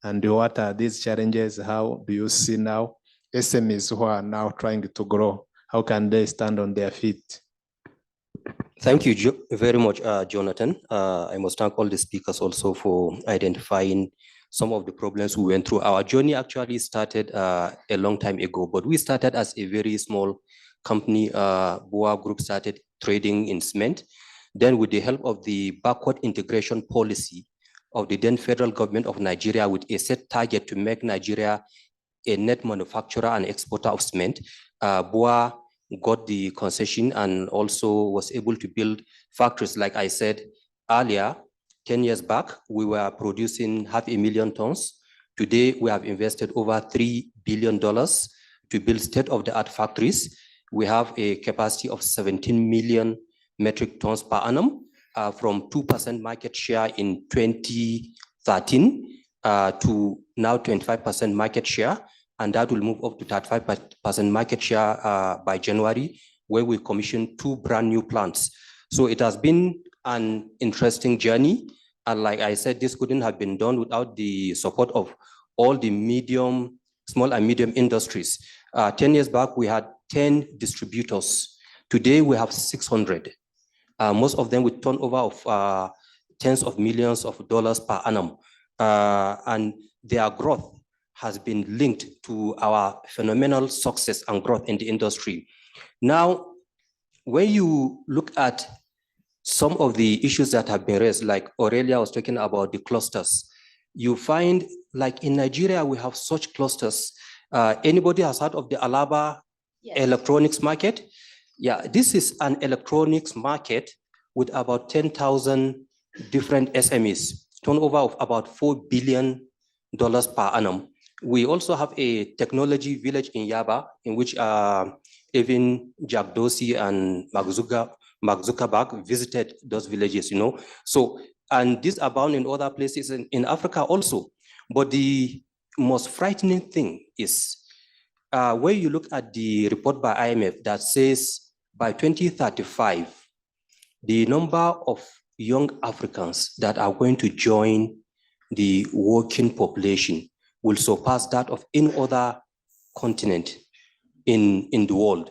[SPEAKER 1] And what are these challenges? How do you see now SMEs who are now trying to grow? How can they stand on their feet?
[SPEAKER 5] Thank you very much, Jonathan. I must thank all the speakers also for identifying some of the problems we went through. Our journey actually started a long time ago, but we started as a very small company. BUA Group started trading in cement. Then with the help of the backward integration policy of the then federal government of Nigeria, with a set target to make Nigeria a net manufacturer and exporter of cement, BUA got the concession and also was able to build factories. Like I said earlier, 10 years back, we were producing 500,000 tons. Today, we have invested over $3 billion to build state-of-the-art factories. We have a capacity of 17 million metric tons per annum. From 2% market share in 2013 to now 25% market share. and that will move up to 35% market share by January, where we commissioned 2 brand new plants. So it has been an interesting journey. And like I said, this couldn't have been done without the support of all the small and medium industries. 10 years back, we had 10 distributors. Today, we have 600. Most of them with turnover of tens of millions of dollars per annum. And their growth has been linked to our phenomenal success and growth in the industry. Now, when you look at some of the issues that have been raised, like Aurelia was talking about the clusters, you find like in Nigeria, we have such clusters. Anybody has heard of the Alaba electronics market? Yeah, this is an electronics market with about 10,000 different SMEs, turnover of about $4 billion per annum. We also have a technology village in Yaba, in which even Jack Dorsey and Mark Zuckerberg visited those villages, you know. So, and these abound in other places in Africa also. But the most frightening thing is when you look at the report by IMF that says by 2035, the number of young Africans that are going to join the working population will surpass that of any other continent in the world.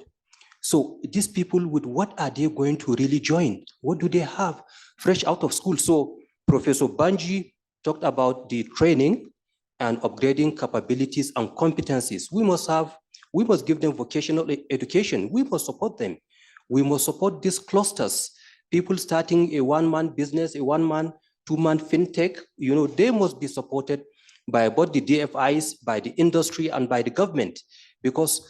[SPEAKER 5] So these people, with what are they going to really join? What do they have fresh out of school? So Professor Banji talked about the training and upgrading capabilities and competencies. We must give them vocational education. We must support them. We must support these clusters. People starting a one-man business, a one-man, two-man fintech, you know, they must be supported by both the DFIs, by the industry, and by the government, because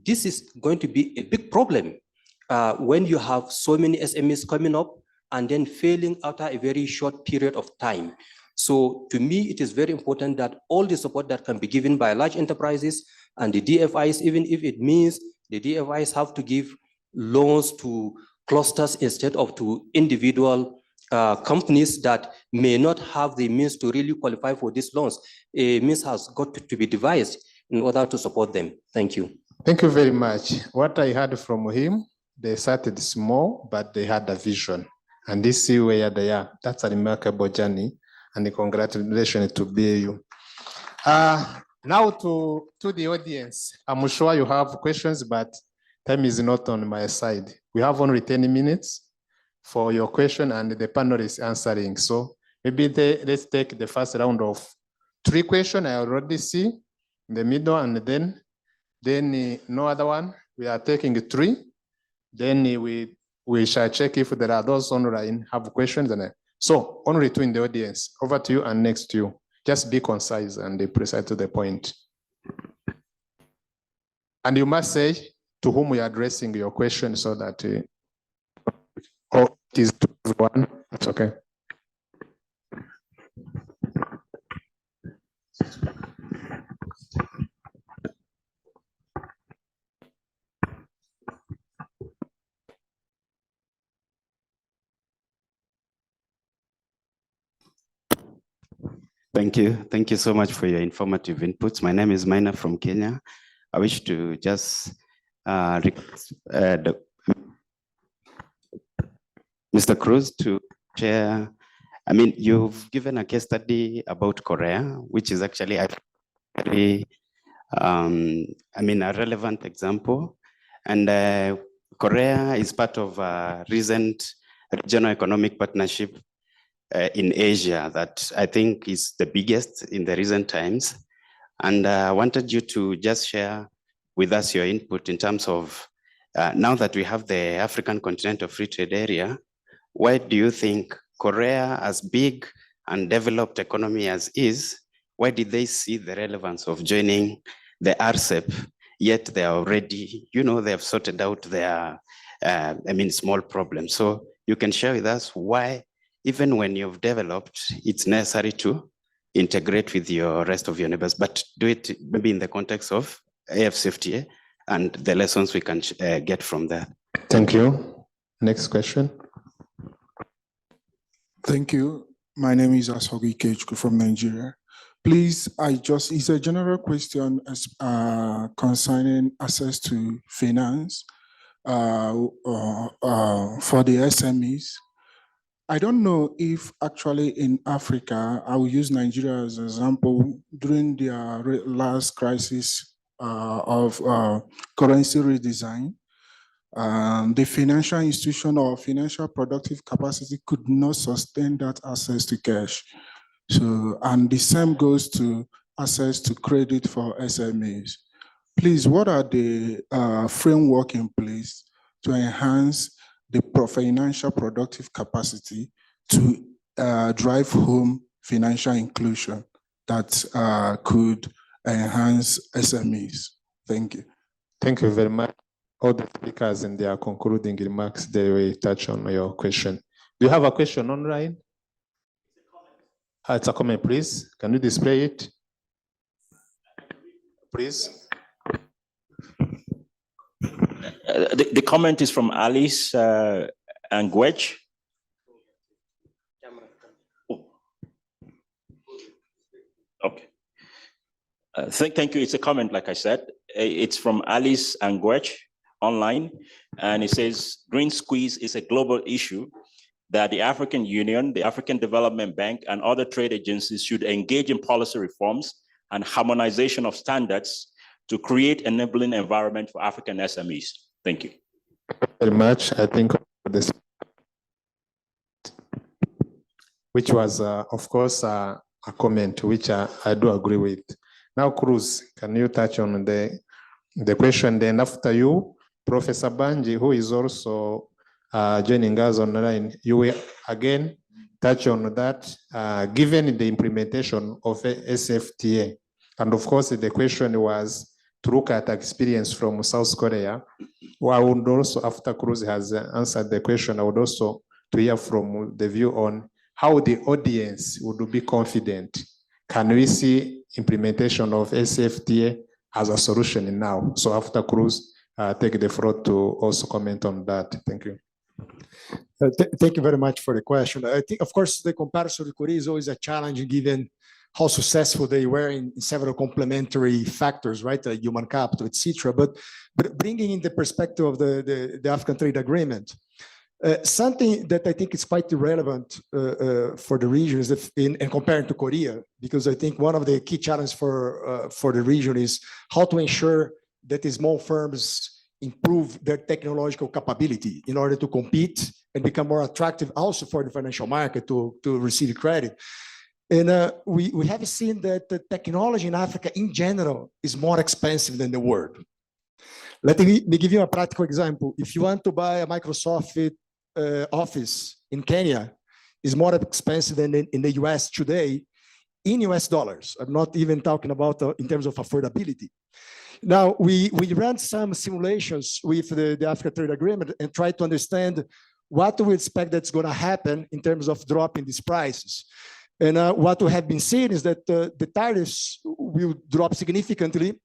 [SPEAKER 5] this is going to be a big problem when you have so many SMEs coming up and then failing after a very short period of time. So to me, it is very important that all the support that can be given by large enterprises and the DFIs, even if it means the DFIs have to give loans to clusters instead of to individual companies that may not have the means to really qualify for these loans, a means has got to be devised in order to support them. Thank you.
[SPEAKER 1] Thank you very much. What I heard from him, they started small, but they had a vision. And this is where they are. That's a remarkable journey. And congratulations to BAU. Now to the audience. I'm sure you have questions, but time is not on my side. We have only 10 minutes for your question and the panel is answering. So maybe let's take the first round of 3 questions. I already see in the middle, and then no other one. We are taking 3. Then we shall check if there are those online have questions. So only 2 in the audience. Over to you and next to you. Just be concise and precise to the point. And you must say to whom we are addressing your question so that it is to everyone. That's okay.
[SPEAKER 7] Thank you. Thank you so much for your informative inputs. My name is Maina from Kenya. I wish to just Mr. Cruz to share. I mean, you've given a case study about Korea, which is actually a very, I mean, a relevant example. And Korea is part of a recent regional economic partnership in Asia that I think is the biggest in the recent times. And I wanted you to just share with us your input in terms of now that we have the African Continental Free Trade Area, why do you think Korea, as big and developed economy as is, why did they see the relevance of joining the RCEP, yet they are already, you know, they have sorted out their, I mean, small problems. So you can share with us why, even when you've developed, it's necessary to integrate with your rest of your neighbors, but do it maybe in the context of AFCFTA and the lessons we can get from that.
[SPEAKER 1] Thank you. Next question.
[SPEAKER 8] Thank you. My name is Asogi Kechku from Nigeria. Please, it's a general question concerning access to finance for the SMEs. I don't know if actually in Africa, I will use Nigeria as an example, during their last crisis of currency redesign, the financial institution or financial productive capacity could not sustain that access to cash. So, and the same goes to access to credit for SMEs. Please, what are the framework in place to enhance the financial productive capacity to drive home financial inclusion that could enhance SMEs? Thank you.
[SPEAKER 1] Thank you very much. All the speakers in their concluding remarks, they will touch on your question. Do you have a question online? It's a comment, please. Can you display it? Please.
[SPEAKER 9] The comment is from Alice Angwech. Oh. Okay. Thank you. It's a comment, like I said. It's from Alice Angwech online, and it says, green squeeze is a global issue that the African Union, the African Development Bank, and other trade agencies should engage in policy reforms and harmonization of standards to create an enabling environment for African SMEs. Thank you.
[SPEAKER 1] Very much. I think this, which was, of course, a comment which I do agree with. Now, Cruz, can you touch on the question? Then after you, Professor Banji, who is also joining us online, you will again touch on that, given the implementation of SFTA. And of course, the question was to look at experience from South Korea. Well, I would also, after Cruz has answered the question, I would also to hear from the view on how the audience would be confident. Can we see implementation of SFTA as a solution now? So after Cruz, take the floor to also comment on that. Thank you.
[SPEAKER 3] Thank you very much for the question. I think, of course, the comparison with Korea is always a challenge given how successful they were in several complementary factors, right? Human capital, etc. But bringing in the perspective of the African Trade Agreement, something that I think is quite relevant for the region is that and compared to Korea, because I think one of the key challenges for the region is how to ensure that the small firms improve their technological capability in order to compete and become more attractive also for the financial market to receive credit. And we have seen that the technology in Africa in general is more expensive than the world. Let me give you a practical example. If you want to buy a Microsoft Office in Kenya, it's more expensive than in the US today in US dollars. I'm not even talking about in terms of affordability. Now, we ran some simulations with the Africa Trade Agreement and tried to understand what do we expect that's going to happen in terms of dropping these prices. And what we have been seeing is that the tariffs will drop significantly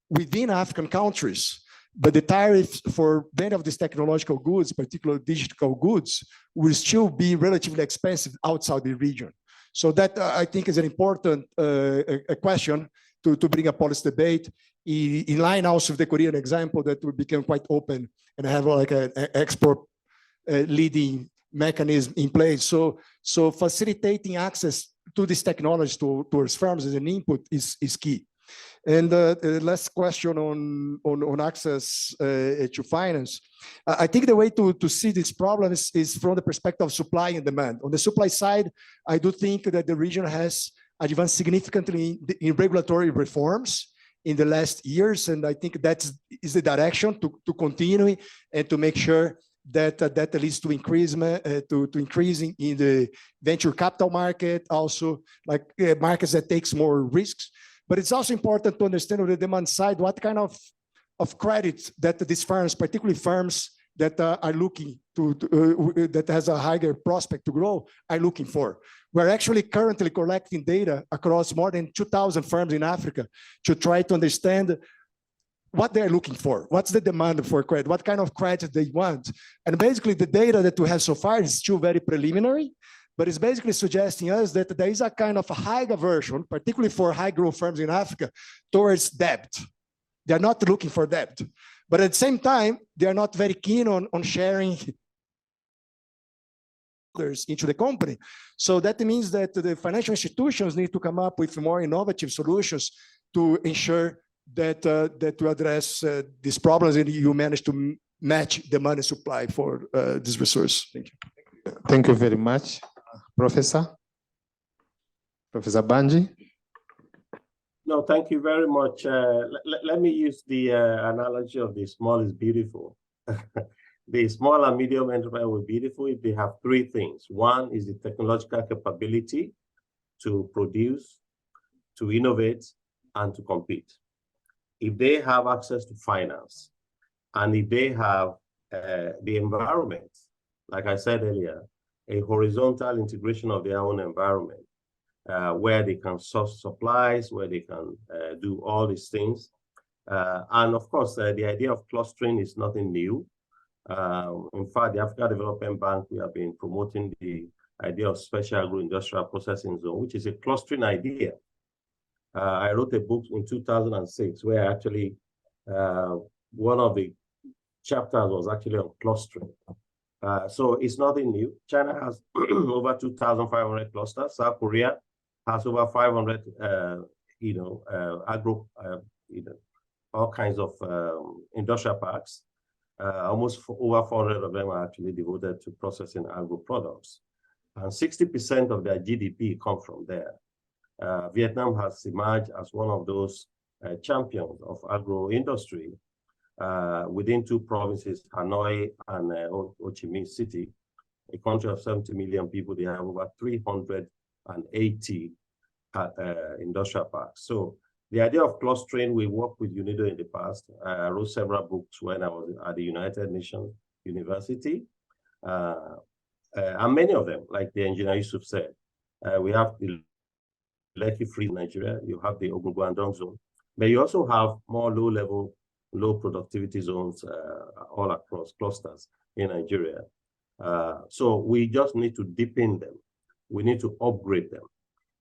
[SPEAKER 3] within African countries, but the tariffs for many of these technological goods, particularly digital goods, will still be relatively expensive outside the region. So that I think is an important a question to bring a policy debate in line also with the Korean example that will become quite open and have like an export leading mechanism in place. So facilitating access to this technology towards firms as an input is key. And the last question on access to finance, I think the way to see this problem is from the perspective of supply and demand. On the supply side, I do think that the region has advanced significantly in regulatory reforms in the last years, and I think that is the direction to continue and to make sure that that leads to increasing in the venture capital market, also like markets that takes more risks. But it's also important to understand on the demand side what kind of credit that these firms, particularly firms that are looking to that has a higher prospect to grow, are looking for. We're actually currently collecting data across more than 2,000 firms in Africa to try to understand what they're looking for, what's the demand for credit, what kind of credit they want. And basically the data that we have so far is still very preliminary, but it's basically suggesting us that there is a kind of a high aversion, particularly for high-growth firms in Africa, towards debt. They're not looking for debt. But at the same time, they are not very keen on sharing into the company. So that means that the financial institutions need to come up with more innovative solutions to ensure that to address these problems, and you manage to match the money supply for this resource. Thank you.
[SPEAKER 1] Thank you very much, Professor Banji.
[SPEAKER 6] No, thank you very much. Let me use the analogy of the small is beautiful. The small and medium enterprise will be beautiful if they have three things. One is the technological capability to produce, to innovate, and to compete. If they have access to finance, and if they have the environment, like I said earlier, a horizontal integration of their own environment, where they can source supplies, where they can do all these things. And of course, the idea of clustering is nothing new. In fact, the Africa Development Bank, we have been promoting the idea of special agro-industrial processing zone, which is a clustering idea. I wrote a book in 2006 where actually one of the chapters was actually on clustering. So it's nothing new. China has over 2,500 clusters. South Korea has over 500, all kinds of industrial parks. Almost over 400 of them are actually devoted to processing agro products. And 60% of their GDP come from there. Vietnam has emerged as one of those champions of agro industry within two provinces, Hanoi and Ho Chi Minh City, a country of 70 million people. They have over 380 industrial parks. So the idea of clustering, we worked with UNIDO in the past. I wrote several books when I was at the United Nations University. And many of them, like the engineer Yusuf said, we have the Lekki Free Nigeria, you have the Ogunguandong zone, but you also have more low-level, low productivity zones all across clusters in Nigeria. So we just need to deepen them. We need to upgrade them.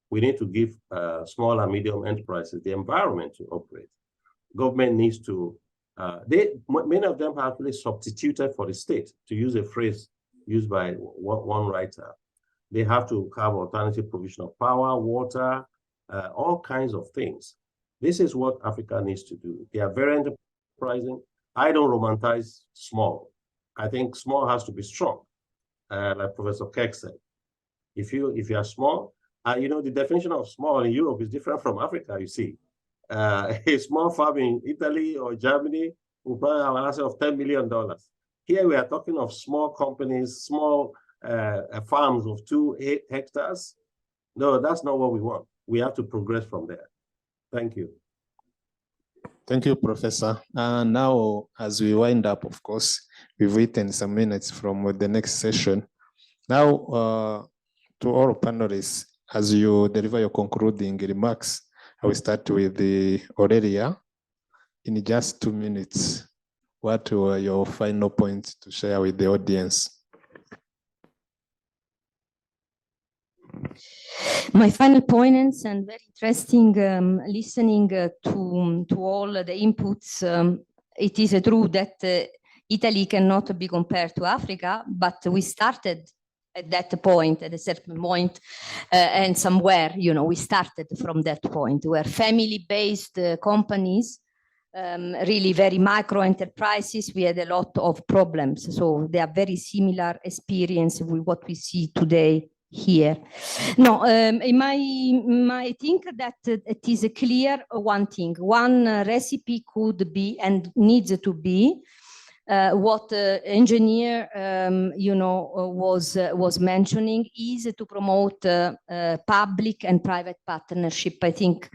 [SPEAKER 6] We need to give small and medium enterprises the environment to operate. Government needs to, many of them have actually substituted for the state, to use a phrase used by one writer. They have to have alternative provision of power, water, all kinds of things. This is what Africa needs to do. They are very enterprising. I don't romanticize small. I think small has to be strong, like Professor Keck said. If you are small, the definition of small in Europe is different from Africa, you see. A small farm in Italy or Germany will probably have an asset of $10 million. Here we are talking of small companies, small farms of 2 hectares. No, that's not what we want. We have to progress from there. Thank you.
[SPEAKER 1] Thank you, Professor. Now, as we wind up, of course, we've written some minutes from the next session. Now, to all panelists, as you deliver your concluding remarks, I will start with Aurelia. In just 2 minutes, what were your final points to share with the audience?
[SPEAKER 2] My final points, and very interesting listening to all the inputs. It is true that Italy cannot be compared to Africa, but we started at that point, at a certain point, and somewhere, we started from that point where family-based companies, really very micro enterprises, we had a lot of problems. So they are very similar experience with what we see today here. No, I think that it is clear one thing. One recipe could be and needs to be what engineer was mentioning is to promote public and private partnership. I think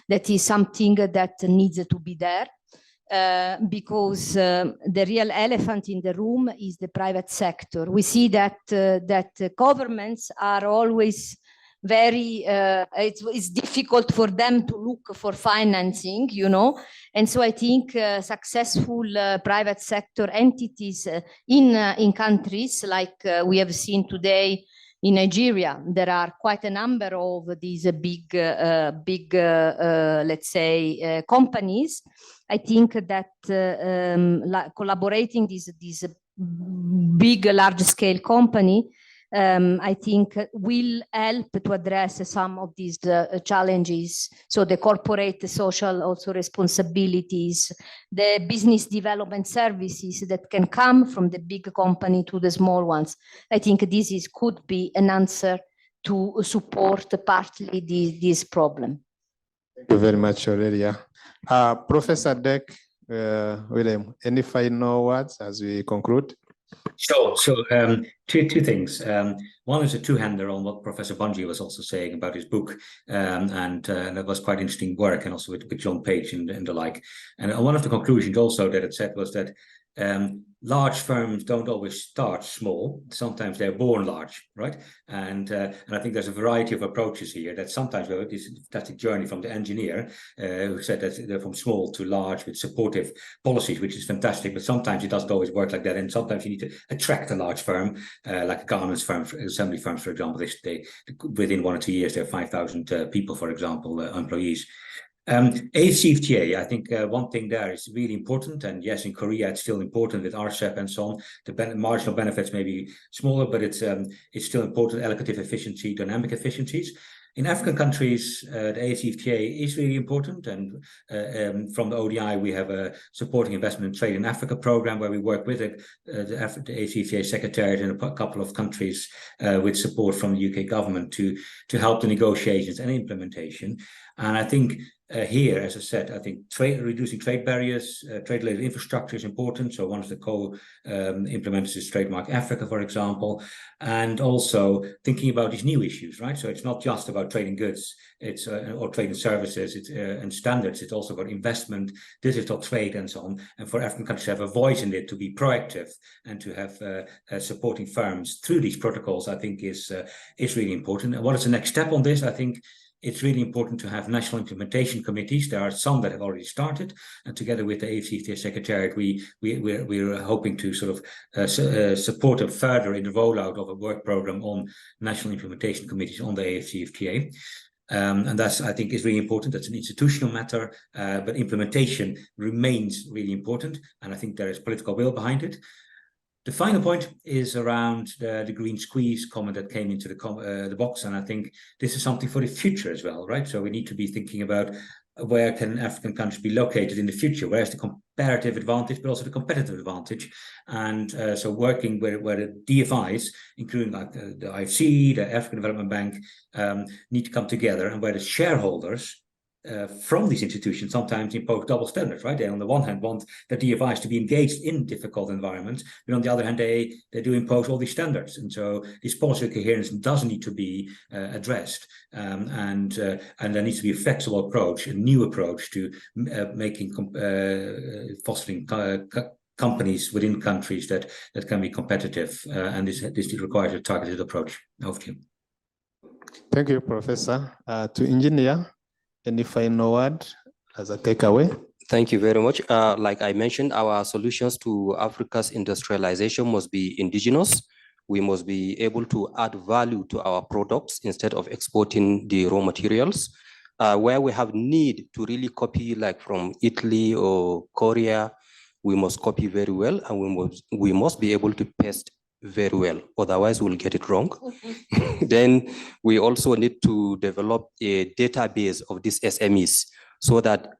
[SPEAKER 2] that is something that needs to be there. Because the real elephant in the room is the private sector. We see that governments are always very, it's difficult for them to look for financing, and so I think successful private sector entities in countries like we have seen today In Nigeria, there are quite a number of these big, let's say, companies. I think that collaborating these big, large-scale company, I think will help to address some of these challenges. So the corporate social also responsibilities, the business development services that can come from the big company to the small ones. I think this could be an answer to support partly this problem.
[SPEAKER 1] Thank you very much, Aurelia. Professor Deck, William, any final words as we conclude?
[SPEAKER 4] Sure. So two things. One is a two-hander on what Professor Bunji was also saying about his book, and that was quite interesting work, and also with John Page and the like. And one of the conclusions also that it said was that large firms don't always start small. Sometimes they're born large, right? And I think there's a variety of approaches here that sometimes we have this fantastic journey from the engineer who said that they're from small to large with supportive policies, which is fantastic, but sometimes it doesn't always work like that. And sometimes you need to attract a large firm, like a garments firm, assembly firms, for example. They within 1 or 2 years, there are 5,000 people, for example, employees. AEC, I think one thing there is really important, and yes, in Korea it's still important with RCEP and so on. The marginal benefits may be smaller, but it's still important. Allocative efficiency, dynamic efficiencies. In African countries, the AEC is really important, and from the ODI we have a supporting investment and trade in Africa program where we work with the AEC Secretariat in a couple of countries with support from the UK government to help the negotiations and implementation. And I think here, as I said, I think reducing trade barriers, trade-related infrastructure is important. So one of the co-implementers is Trademark Africa, for example, and also thinking about these new issues, right? So it's not just about trading goods, it's or trading services and standards. It's also about investment, digital trade, and so on. And for African countries to have a voice in it, to be proactive, and to have supporting firms through these protocols, I think is really important. And what is the next step on this? I think it's really important to have national implementation committees. There are some that have already started, and together with the AEC Secretariat, we're hoping to sort of support them further in the rollout of a work program on national implementation committees on the AEC. And that's, I think, is really important. That's an institutional matter, but implementation remains really important, and I think there is political will behind it. The final point is around the green squeeze comment that came into the box, and I think this is something for the future as well, right? So we need to be thinking about where can African countries be located in the future? Where's the comparative advantage, but also the competitive advantage? And so working where the DFIs, including like the IFC, the African Development Bank, need to come together, and where the shareholders from these institutions sometimes impose double standards, right? They on the one hand want the DFIs to be engaged in difficult environments, but on the other hand, they do impose all these standards. And so this policy coherence does need to be addressed. And there needs to be a flexible approach, a new approach to fostering companies within countries that can be competitive. And this requires a targeted approach. Over to you.
[SPEAKER 1] Thank you, Professor. To Engineer, any final word as a takeaway?
[SPEAKER 5] Thank you very much. Like I mentioned, our solutions to Africa's industrialization must be indigenous. We must be able to add value to our products instead of exporting the raw materials. Where we have need to really copy, like from Italy or Korea, we must copy very well, and we must be able to paste very well, otherwise we'll get it wrong. Then we also need to develop a database of these SMEs so that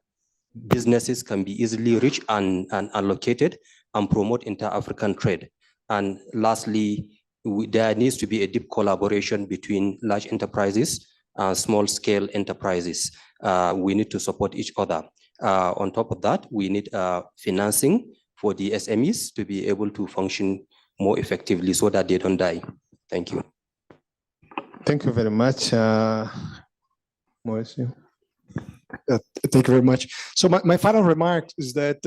[SPEAKER 5] businesses can be easily reached and allocated and promote inter-African trade. And lastly, there needs to be a deep collaboration between large enterprises and small-scale enterprises. We need to support each other. On top of that, we need financing for the SMEs to be able to function more effectively so that they don't die. Thank you.
[SPEAKER 1] Thank you very much, Mauricio.
[SPEAKER 3] Thank you very much. So my final remark is that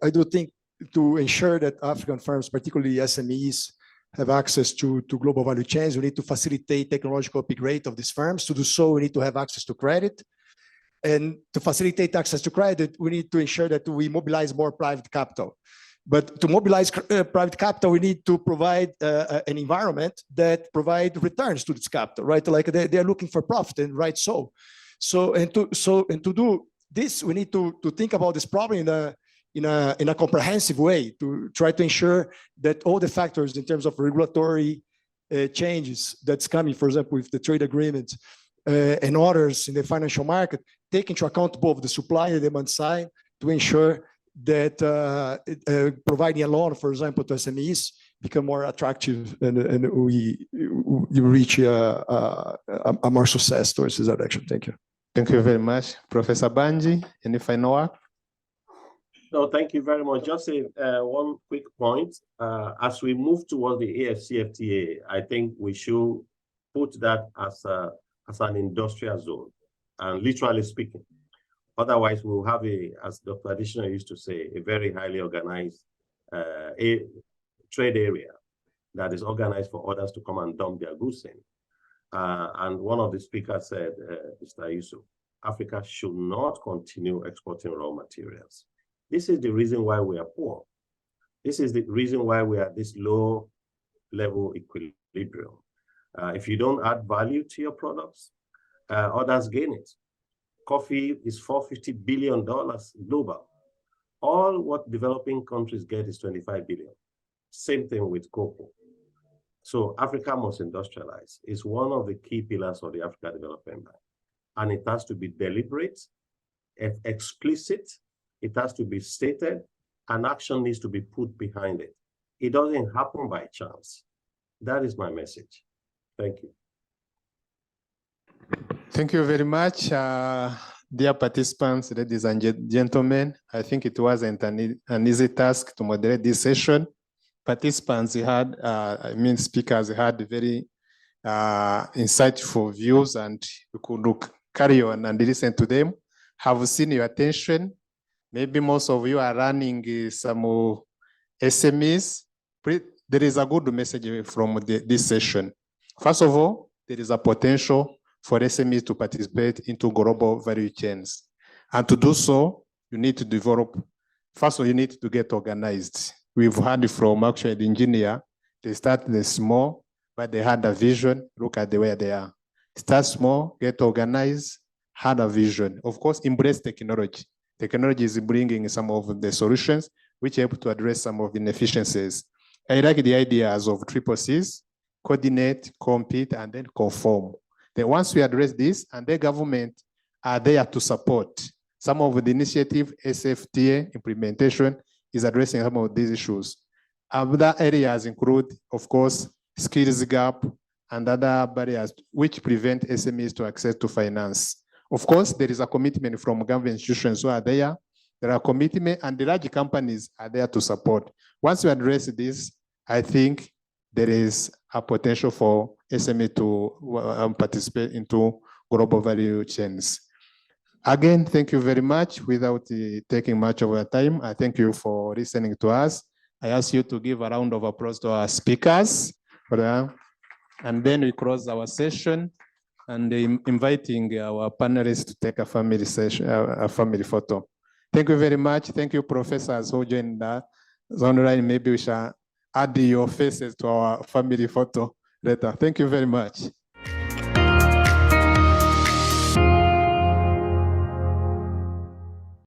[SPEAKER 3] I do think to ensure that African firms, particularly SMEs, have access to global value chains, we need to facilitate technological upgrade of these firms. To do so, we need to have access to credit. And to facilitate access to credit, we need to ensure that we mobilize more private capital. But to mobilize private capital, we need to provide an environment that provide returns to this capital, right? Like they are looking for profit, and right so. And to do this, we need to think about this problem in a comprehensive way to try to ensure that all the factors in terms of regulatory changes that's coming, for example, with the trade agreement and others in the financial market, take into account both the supply and demand side to ensure that providing a loan, for example, to SMEs become more attractive, and we reach a more success towards this direction. Thank you.
[SPEAKER 1] Thank you very much. Professor Banji, any final word?
[SPEAKER 6] No, thank you very much. Just one quick point. As we move towards the AFCFTA, I think we should put that as an industrial zone, and literally speaking. Otherwise, we'll have as Dr. Additional used to say, a very highly organized trade area that is organized for others to come and dump their goods in. And one of the speakers said, Mr. Yusuf, Africa should not continue exporting raw materials. This is the reason why we are poor. This is the reason why we are at this low level equilibrium. If you don't add value to your products, others gain it. Coffee is $450 billion global. All what developing countries get is 25 billion. Same thing with cocoa. So Africa must industrialize. It's one of the key pillars of the Africa Development Bank. And it has to be deliberate, explicit, it has to be stated, and action needs to be put behind it. It doesn't happen by chance. That is my message. Thank you.
[SPEAKER 1] Thank you very much, dear participants, ladies and gentlemen. I think it wasn't an easy task to moderate this session. Participants had, speakers had very insightful views, and you could carry on and listen to them. Have seen your attention. Maybe most of you are running some SMEs. There is a good message from this session. First of all, there is a potential for SMEs to participate into global value chains. And to do so, you need to develop, first of all, you need to get organized. We've heard from actually the engineer, they started small, but they had a vision. Look at the way they are. Start small, get organized, had a vision. Of course, embrace technology. Technology is bringing some of the solutions which help to address some of the inefficiencies. I like the ideas of 3Cs, coordinate, compete, and then conform. Then once we address this, and the government are there to support some of the initiative, SFTA implementation is addressing some of these issues. Other areas include, of course, skills gap and other barriers which prevent SMEs to access to finance. Of course, there is a commitment from government institutions who are there. There are commitment, and the large companies are there to support. Once we address this, I think there is a potential for SME to participate into global value chains. Again, thank you very much. Without taking much of your time, I thank you for listening to us. I ask you to give a round of applause to our speakers. And then we close our session and inviting our panelists to take a family session, a family photo. Thank you very much. Thank you, professors who joined us online. Maybe we shall add your faces to our family photo later. Thank you very much.